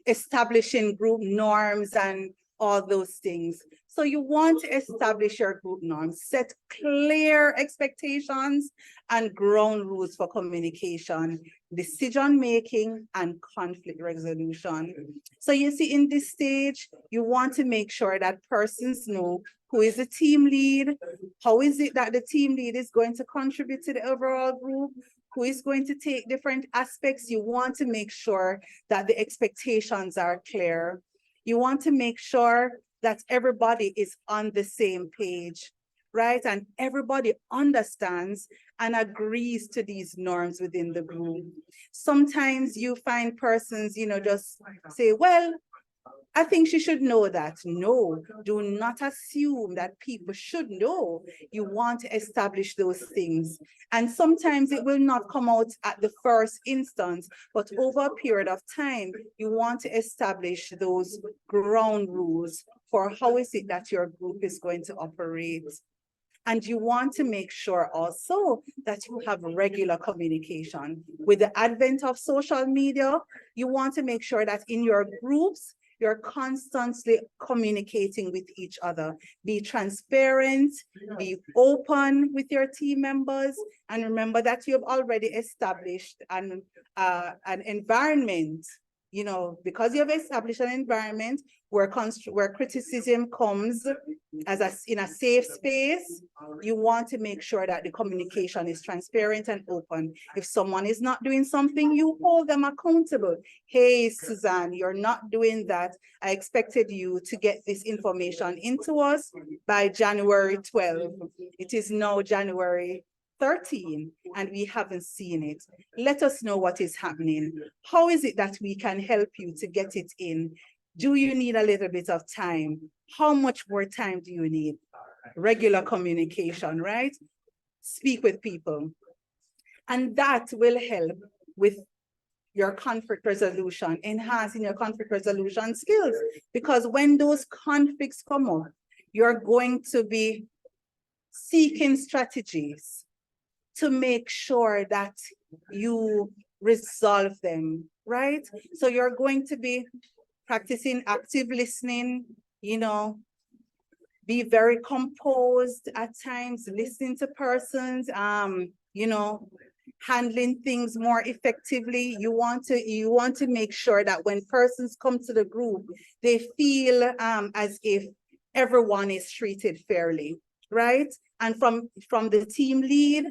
establishing group norms and all those things. So you want to establish your group norms, set clear expectations and ground rules for communication, decision-making, and conflict resolution. So you see in this stage, you want to make sure that persons know who is the team lead, how is it that the team lead is going to contribute to the overall group, who is going to take different aspects. You want to make sure that the expectations are clear. You want to make sure that everybody is on the same page, right? And everybody understands and agrees to these norms within the group. Sometimes you find persons, just say, well, I think she should know that. No, do not assume that people should know. You want to establish those things. And sometimes it will not come out at the first instance, but over a period of time, you want to establish those ground rules for how is it that your group is going to operate. And you want to make sure also that you have regular communication. With the advent of social media, you want to make sure that in your groups, you're constantly communicating with each other. Be transparent, be open with your team members, and remember that you have already established an environment you know, because you have established an environment where criticism comes in a safe space, you want to make sure that the communication is transparent and open. If someone is not doing something, you hold them accountable. Hey, Suzanne, you're not doing that. I expected you to get this information into us by January 12. It is now January 13 and we haven't seen it. Let us know what is happening. How is it that we can help you to get it in? Do you need a little bit of time? How much more time do you need? Regular communication, right? Speak with people. And that will help with your conflict resolution, enhancing your conflict resolution skills. Because when those conflicts come up, you're going to be seeking strategies to make sure that you resolve them, right? So you're going to be practicing active listening, you know, be very composed at times, listening to persons, you know, handling things more effectively. You want to make sure that when persons come to the group, they feel as if everyone is treated fairly, right? And from the team lead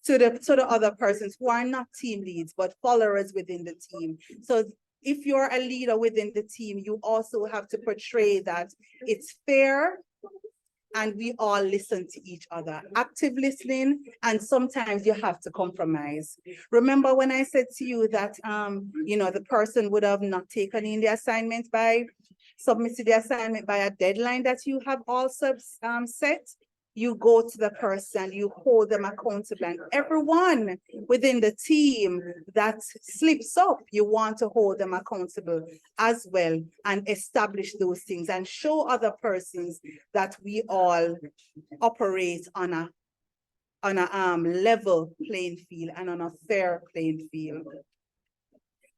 to the other persons who are not team leads, but followers within the team. So if you're a leader within the team, you also have to portray that it's fair and we all listen to each other. Active listening, and sometimes you have to compromise. Remember when I said to you that you know, the person would have not taken in the assignment submitted the assignment by a deadline that you have also set? You go to the person, you hold them accountable, and everyone within the team that slips up, you want to hold them accountable as well and establish those things and show other persons that we all operate on a level playing field and on a fair playing field.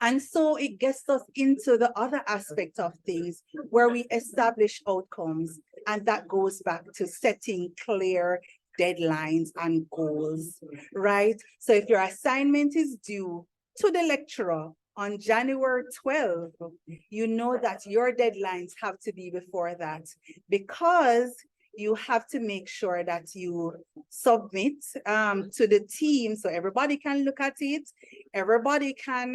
And so it gets us into the other aspect of things where we establish outcomes, and that goes back to setting clear deadlines and goals, right? So if your assignment is due to the lecturer on January 12th, you know that your deadlines have to be before that, because you have to make sure that you submit to the team so everybody can look at it. Everybody can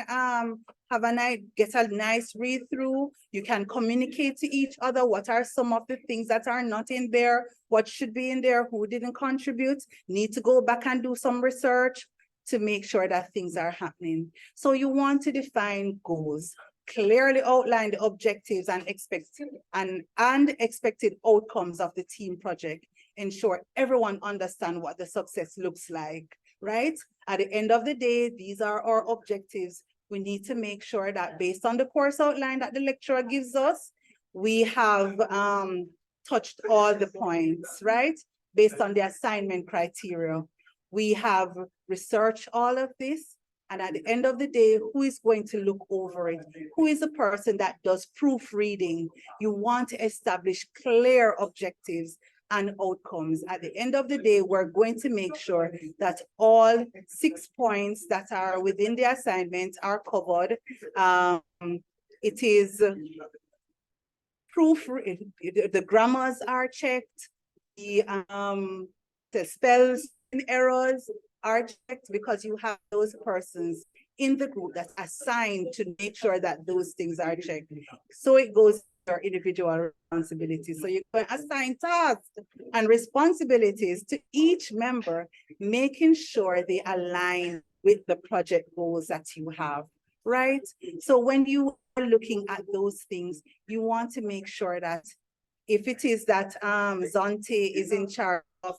get a nice read through. You can communicate to each other what are some of the things that are not in there, what should be in there, who didn't contribute, need to go back and do some research to make sure that things are happening. So you want to define goals, clearly outline the objectives and expected outcomes of the team project. Ensure everyone understands what the success looks like, right? At the end of the day, these are our objectives. We need to make sure that based on the course outline that the lecturer gives us, we have touched all the points, right? Based on the assignment criteria. We have researched all of this. And at the end of the day, who is going to look over it? Who is the person that does proofreading? You want to establish clear objectives and outcomes. At the end of the day, we're going to make sure that all 6 points that are within the assignment are covered. It is the grammars are checked, the spells and errors are checked, because you have those persons in the group that's assigned to make sure that those things are checked. So it goes to your individual responsibility. So you can assign tasks and responsibilities to each member, making sure they align with the project goals that you have, right? So when you are looking at those things, you want to make sure that if it is that Zonte is in charge of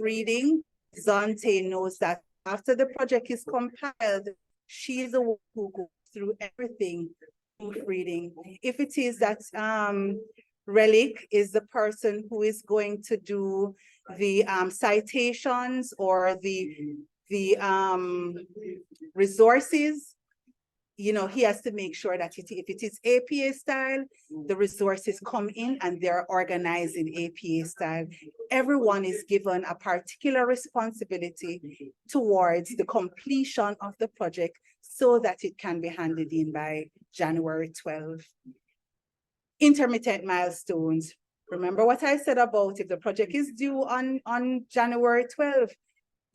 reading, Zonte knows that after the project is compiled, she's the one who goes through everything, proofreading. If it is that Relic is the person who is going to do the citations or the resources, you know, he has to make sure that if it is APA style, the resources come in and they're organized in APA style. Everyone is given a particular responsibility towards the completion of the project so that it can be handed in by January 12th. Intermittent milestones. Remember what I said about if the project is due on January 12th,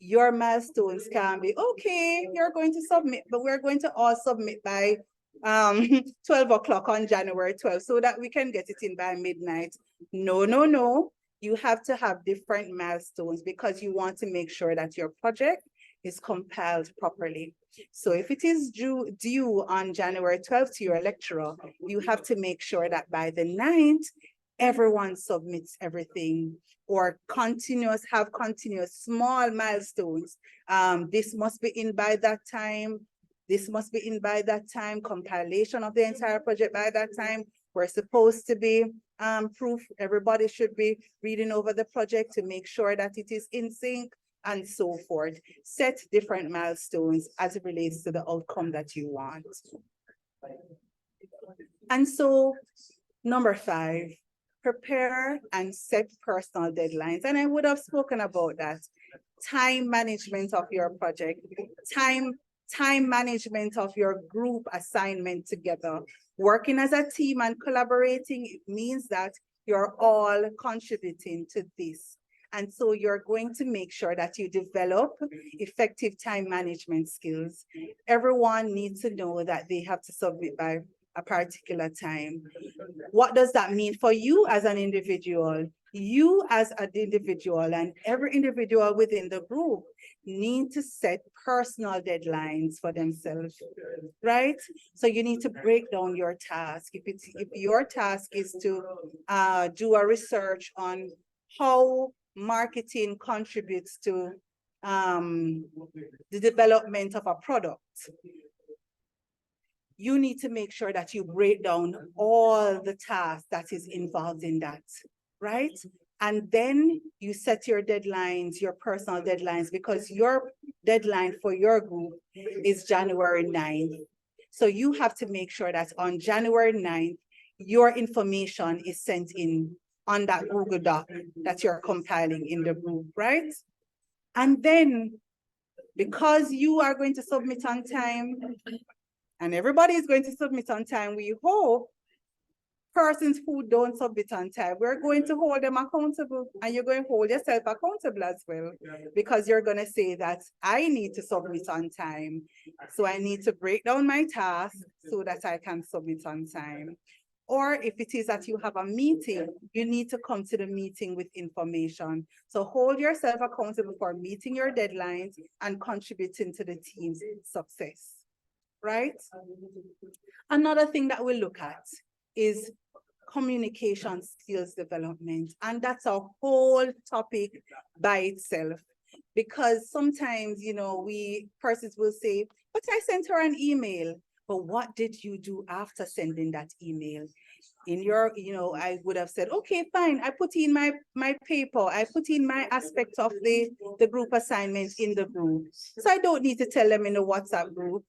your milestones can be, okay, you're going to submit, but we're going to all submit by 12 o'clock on January 12th so that we can get it in by midnight. No, no, no. You have to have different milestones because you want to make sure that your project is compiled properly. So if it is due on January 12th to your lecturer, you have to make sure that by the 9th, everyone submits everything, or have continuous small milestones. This must be in by that time. This must be in by that time. Compilation of the entire project by that time. We're supposed to be proof. Everybody should be reading over the project to make sure that it is in sync and so forth. Set different milestones as it relates to the outcome that you want. And so, number 5, prepare and set personal deadlines. And I would have spoken about that. Time management of your project, time management of your group assignment together. Working as a team and collaborating, it means that you're all contributing to this. And so you're going to make sure that you develop effective time management skills. Everyone needs to know that they have to submit by a particular time. What does that mean for you as an individual? You as an individual and every individual within the group need to set personal deadlines for themselves, right? So you need to break down your task. If your task is to do a research on how marketing contributes to the development of a product, you need to make sure that you break down all the tasks that is involved in that, right? And then you set your deadlines, your personal deadlines, because your deadline for your group is January 9th. So you have to make sure that on January 9th, your information is sent in on that Google Doc that you're compiling in the group, right? And then because you are going to submit on time, and everybody is going to submit on time, we hope persons who don't submit on time, we're going to hold them accountable, and you're going to hold yourself accountable as well, because you're going to say that I need to submit on time. So I need to break down my task so that I can submit on time. Or if it is that you have a meeting, you need to come to the meeting with information. So hold yourself accountable for meeting your deadlines and contributing to the team's success, right? Another thing that we'll look at is communication skills development. And that's a whole topic by itself. Because sometimes, you know, persons will say, but I sent her an email. But what did you do after sending that email? In your, I would have said, okay, fine. I put in my paper. I put in my aspect of the group assignment in the group. So I don't need to tell them in the WhatsApp group.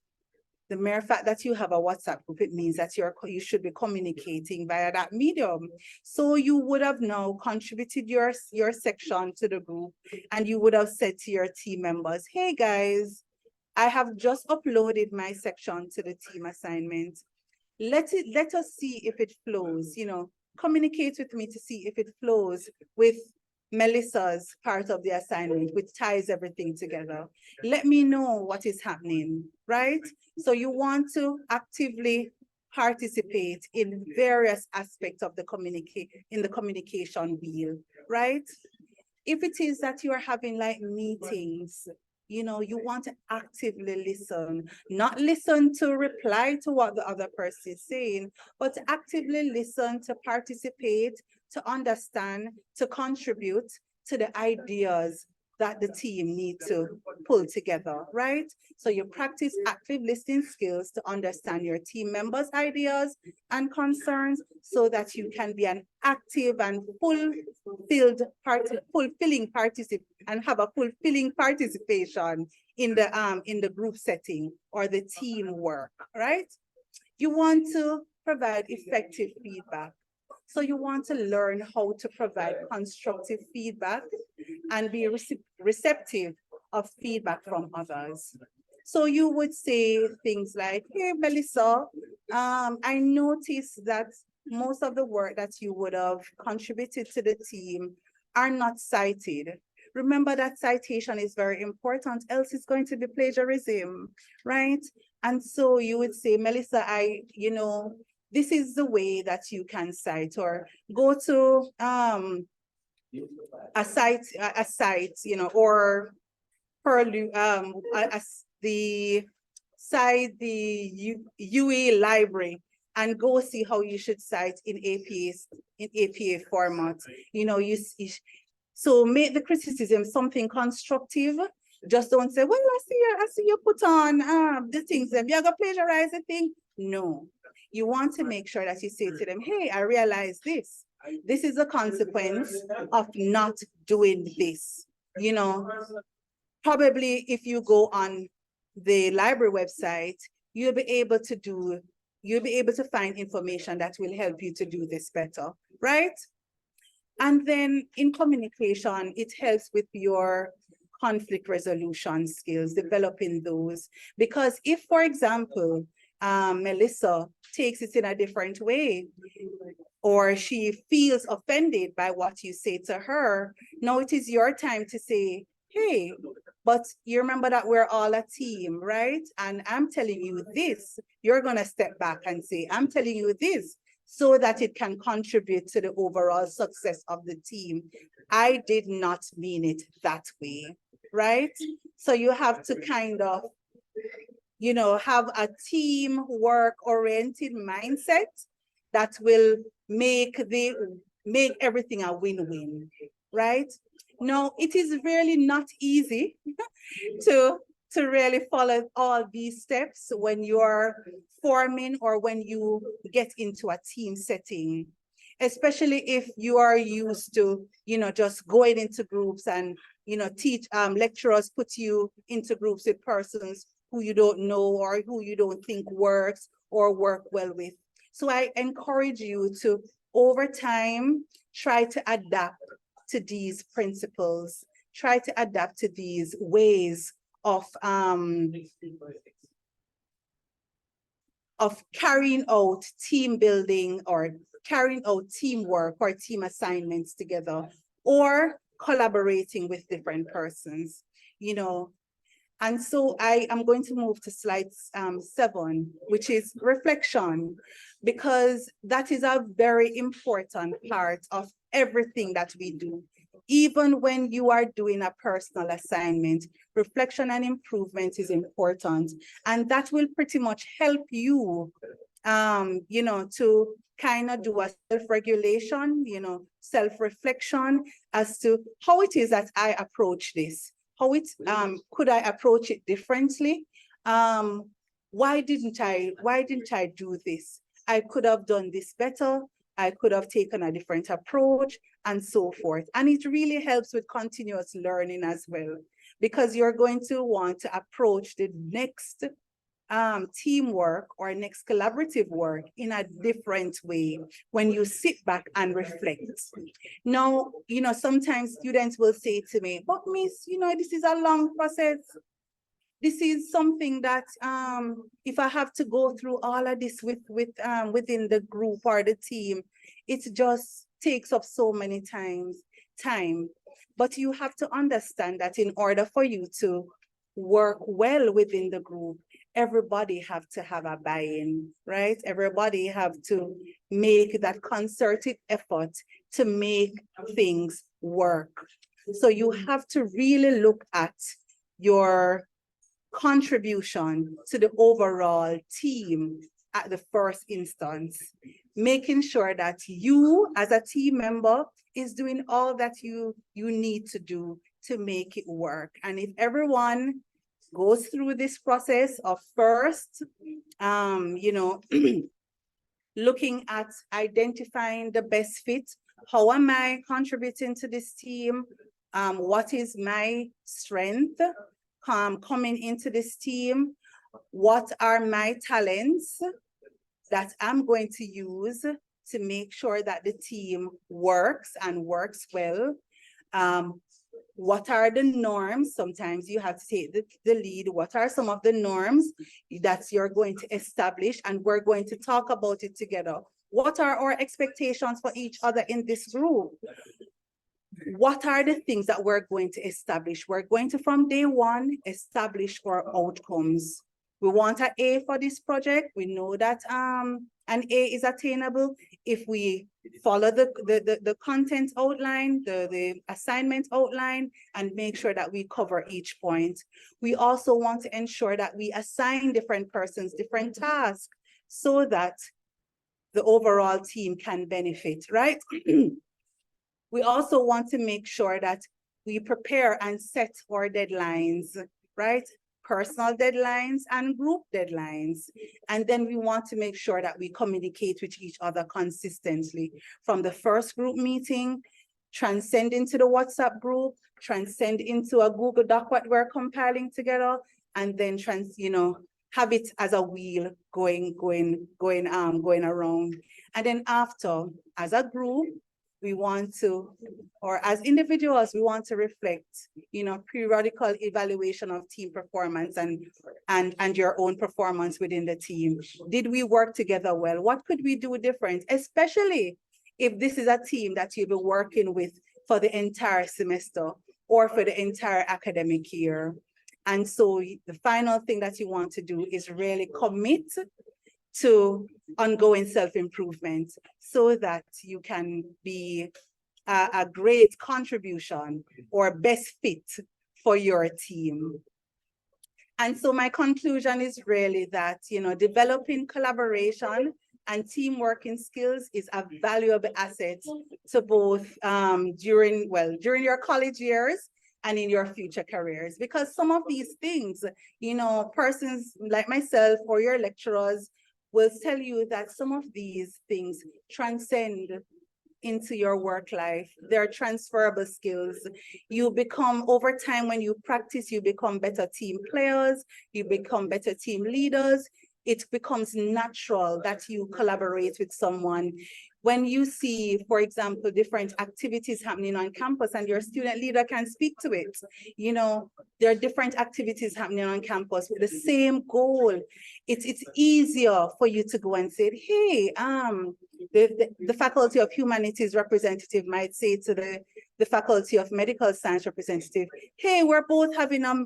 The mere fact that you have a WhatsApp group, it means that you should be communicating via that medium. So you would have now contributed your section to the group, and you would have said to your team members, hey guys, I have just uploaded my section to the team assignment. Let us see if it flows, communicate with me to see if it flows with Melissa's part of the assignment, which ties everything together. Let me know what is happening, right? So you want to actively participate in various aspects of the communication wheel, right? If it is that you are having like meetings, you want to actively listen, not listen to reply to what the other person is saying, but to actively listen, to participate, to understand, to contribute to the ideas that the team need to pull together, right? So you practice active listening skills to understand your team members' ideas and concerns so that you can be an active and fulfilling participant and have a fulfilling participation in the group setting or the teamwork, right? You want to provide effective feedback. So you want to learn how to provide constructive feedback and be receptive of feedback from others. So you would say things like, hey, Melissa, I noticed that most of the work that you would have contributed to the team are not cited. Remember that citation is very important, else it's going to be plagiarism, right? And so you would say, Melissa, this is the way that you can cite, or go to a site, or the site, the UE library, and go see how you should cite in APA format. So make the criticism something constructive. Just don't say, well, I see you put on the things, you're gonna plagiarize the thing. No, you want to make sure that you say to them, hey, I realize this. This is a consequence of not doing this. Probably if you go on the library website, you'll be able to find information that will help you to do this better, right? And then in communication, it helps with your conflict resolution skills, developing those. Because if, for example, Melissa takes it in a different way, or she feels offended by what you say to her, now it is your time to say, hey, but you remember that we're all a team, right? And I'm telling you this, you're gonna step back and say, I'm telling you this, so that it can contribute to the overall success of the team. I did not mean it that way, right? So you have to kind of, have a teamwork-oriented mindset that will make everything a win-win, right? No, it is really not easy to really follow all these steps when you're forming or when you get into a team setting, especially if you are used to, just going into groups and, lecturers put you into groups with persons who you don't know or who you don't think works or work well with. So I encourage you to, over time, try to adapt to these principles, try to adapt to these ways of carrying out team building or carrying out teamwork or team assignments together, or collaborating with different persons, And so I am going to move to slide 7, which is reflection, because that is a very important part of everything that we do. Even when you are doing a personal assignment, reflection and improvement is important. And that will pretty much help you, to kind of do a self-regulation, self-reflection as to how it is that I approach this. Could I approach it differently? Why didn't I do this? I could have done this better. I could have taken a different approach, and so forth. And it really helps with continuous learning as well, because you're going to want to approach the next teamwork or next collaborative work in a different way when you sit back and reflect. Now, sometimes students will say to me, but Miss, this is a long process. This is something that if I have to go through all of this within the group or the team, it just takes up so many time. But you have to understand that in order for you to work well within the group, everybody have to have a buy-in, right? Everybody have to make that concerted effort to make things work. So you have to really look at your contribution to the overall team at the first instance, making sure that you as a team member is doing all that you need to do to make it work. And if everyone goes through this process of first, looking at identifying the best fit, how am I contributing to this team? What is my strength coming into this team? What are my talents that I'm going to use to make sure that the team works and works well? what are the norms? Sometimes you have to take the lead. What are some of the norms that you're going to establish? And we're going to talk about it together. What are our expectations for each other in this group? What are the things that we're going to establish? We're going to, from day one, establish our outcomes. We want an A for this project. We know that an A is attainable if we follow the content outline, the assignment outline, and make sure that we cover each point. We also want to ensure that we assign different persons different tasks so that the overall team can benefit, right? We also want to make sure that we prepare and set our deadlines, right? Personal deadlines and group deadlines. And then we want to make sure that we communicate with each other consistently from the first group meeting, transcend into the WhatsApp group, transcend into a Google Doc what we're compiling together, and then have it as a wheel going around. And then after, as a group, we want to, or as individuals, we want to reflect, periodical evaluation of team performance and your own performance within the team. Did we work together well? What could we do different? Especially if this is a team that you've been working with for the entire semester or for the entire academic year. And so the final thing that you want to do is really commit to ongoing self-improvement so that you can be a great contribution or best fit for your team. And so my conclusion is really that, developing collaboration and team working skills is a valuable asset to both during your college years and in your future careers. Because some of these things, persons like myself or your lecturers will tell you that some of these things transcend into your work life. They're transferable skills. You become, over time, when you practice, you become better team players, you become better team leaders. It becomes natural that you collaborate with someone. When you see, for example, different activities happening on campus and your student leader can speak to it, there are different activities happening on campus with the same goal. It's easier for you to go and say, hey, the Faculty of Humanities representative might say to the Faculty of Medical Science representative, hey, we're both having a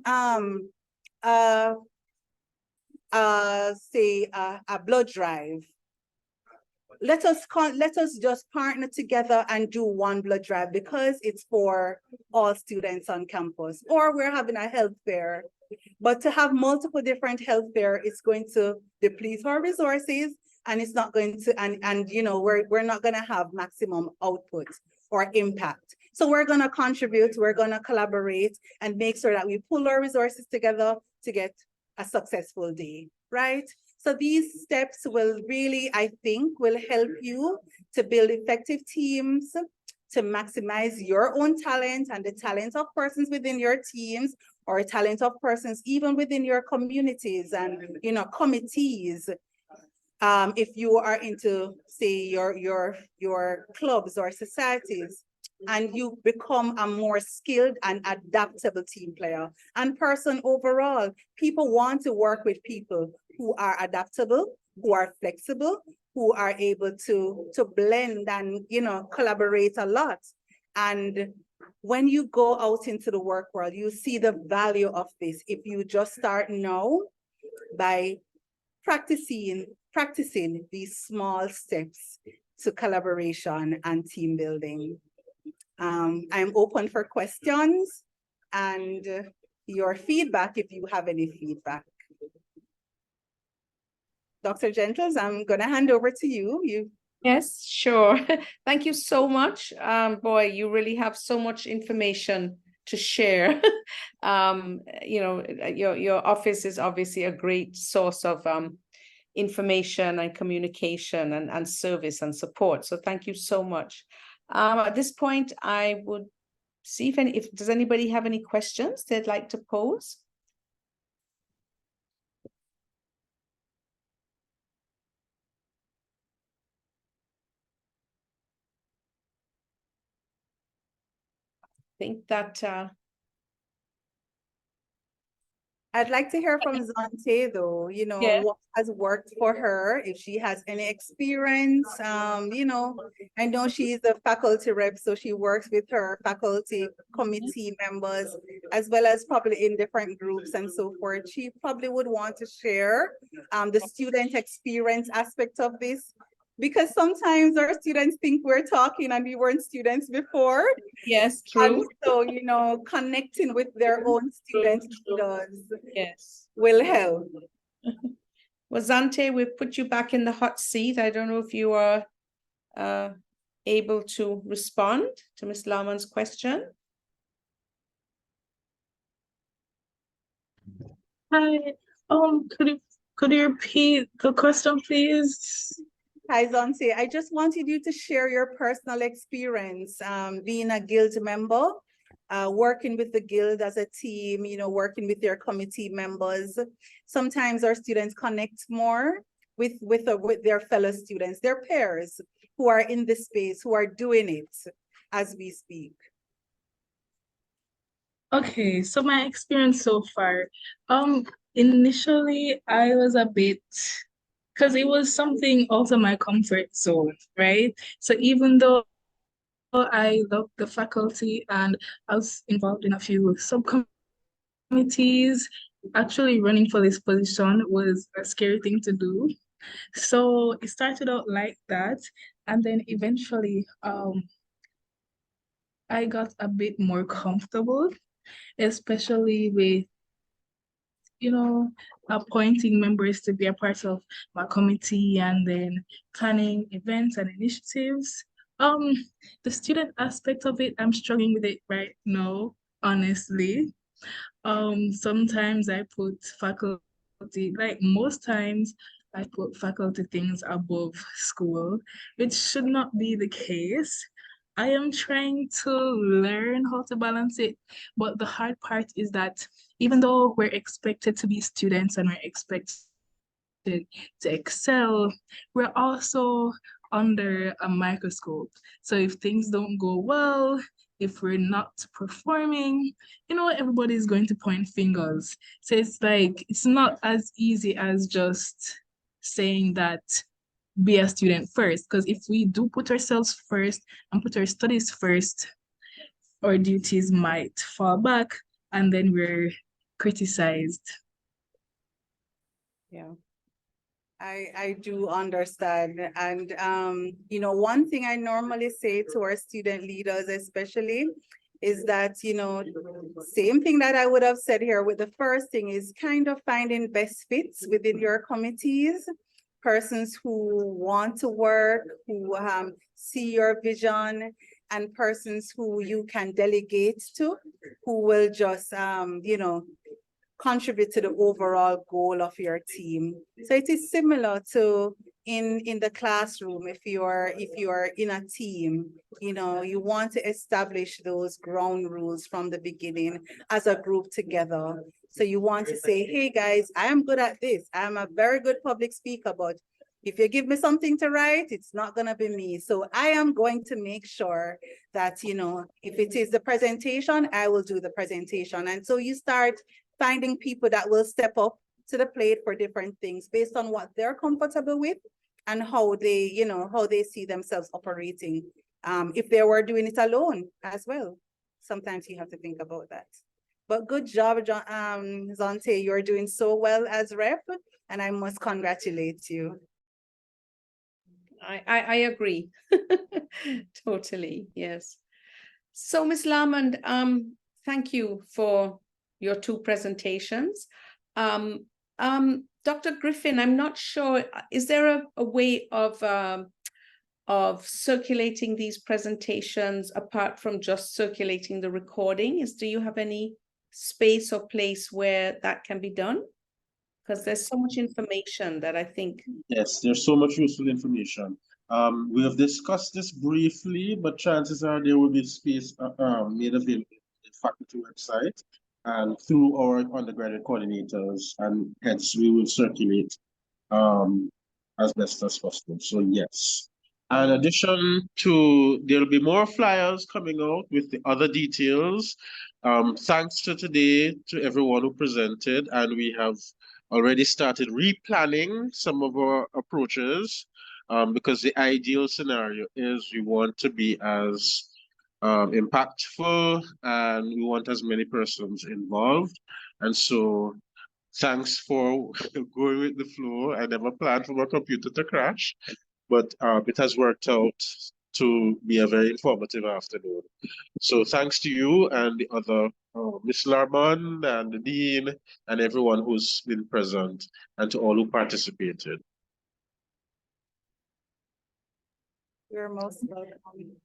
blood drive. Let us just partner together and do one blood drive because it's for all students on campus. Or we're having a health fair. But to have multiple different health fair is going to deplete our resources, and it's not going to, we're not going to have maximum output or impact. So we're going to contribute, we're going to collaborate and make sure that we pull our resources together to get a successful day, right? So these steps will really, I think, will help you to build effective teams, to maximize your own talent and the talent of persons within your teams, or talent of persons even within your communities and committees. If you are into, say, your clubs or societies, and you become a more skilled and adaptable team player and person overall. People want to work with people who are adaptable, who are flexible, who are able to blend and collaborate a lot. And when you go out into the work world, you see the value of this if you just start now by practicing these small steps to collaboration and team building. I'm open for questions and your feedback if you have any feedback. Dr. Gentles, I'm going to hand over to you. Yes, sure. Thank you so much. Boy, you really have so much information to share. Your office is obviously a great source of information and communication and service and support. So thank you so much. At this point, I would see if does anybody have any questions they'd like to pose? I think that I'd like to hear from Zante though, Yeah. what has worked for her, if she has any experience. I know she's a faculty rep, so she works with her faculty committee members, as well as probably in different groups and so forth. She probably would want to share the student experience aspect of this, because sometimes our students think we're talking and we weren't students before. Yes, And true. so, connecting with their own student leaders Yes. will help. Well, Zante, we've put you back in the hot seat. I don't know if you are able to respond to Ms. Laman's question. Hi, could you repeat the question, please? Hi, Zante. I just wanted you to share your personal experience being a guild member, working with the guild as a team, working with your committee members. Sometimes our students connect more with their fellow students, their peers who are in the space, who are doing it as we speak. Okay, so my experience so far, initially I was a bit, because it was something out of my comfort zone, right? So even though I loved the faculty and I was involved in a few subcommittees, actually running for this position was a scary thing to do. So it started out like that, and then eventually I got a bit more comfortable, especially with appointing members to be a part of my committee and then planning events and initiatives. The student aspect of it, I'm struggling with it right now, honestly. Sometimes I put faculty, like most times, I put faculty things above school, which should not be the case. I am trying to learn how to balance it, but the hard part is that even though we're expected to be students and we're expected to excel, we're also under a microscope. So if things don't go well, if we're not performing, everybody's going to point fingers. So it's like, it's not as easy as just saying that be a student first, because if we do put ourselves first and put our studies first, our duties might fall back and then we're criticized. Yeah. I do understand. And, one thing I normally say to our student leaders, especially, is that, same thing that I would have said here with the first thing is kind of finding best fits within your committees, persons who want to work, who see your vision, and persons who you can delegate to, who will just, contribute to the overall goal of your team. So it is similar to in the classroom. If you are in a team, you want to establish those ground rules from the beginning as a group together. So you want to say, hey guys, I am good at this. I'm a very good public speaker, but if you give me something to write, it's not going to be me. So I am going to make sure that, if it is the presentation, I will do the presentation. And so you start finding people that will step up to the plate for different things based on what they're comfortable with and how they, how they see themselves operating. If they were doing it alone as well, sometimes you have to think about that. But good job, Zante, you're doing so well as rep, and I must congratulate you. I agree. Totally, yes. So Ms. Lamond, thank you for your two presentations. Dr. Griffin, I'm not sure, is there a way of circulating these presentations apart from just circulating the recording? Do you have any space or place where that can be done? Because there's so much information that I think. Yes, there's so much useful information. We have discussed this briefly, but chances are there will be space made available on the faculty website and through our undergraduate coordinators, and hence we will circulate as best as possible. So yes. In addition to, there'll be more flyers coming out with the other details. Thanks to today to everyone who presented, and we have already started replanning some of our approaches because the ideal scenario is we want to be as impactful and we want as many persons involved. And so thanks for going with the flow. I never planned for my computer to crash, but it has worked out to be a very informative afternoon. So thanks to you and the other Miss Larman and the Dean and everyone who's been present and to all who participated. You're most welcome.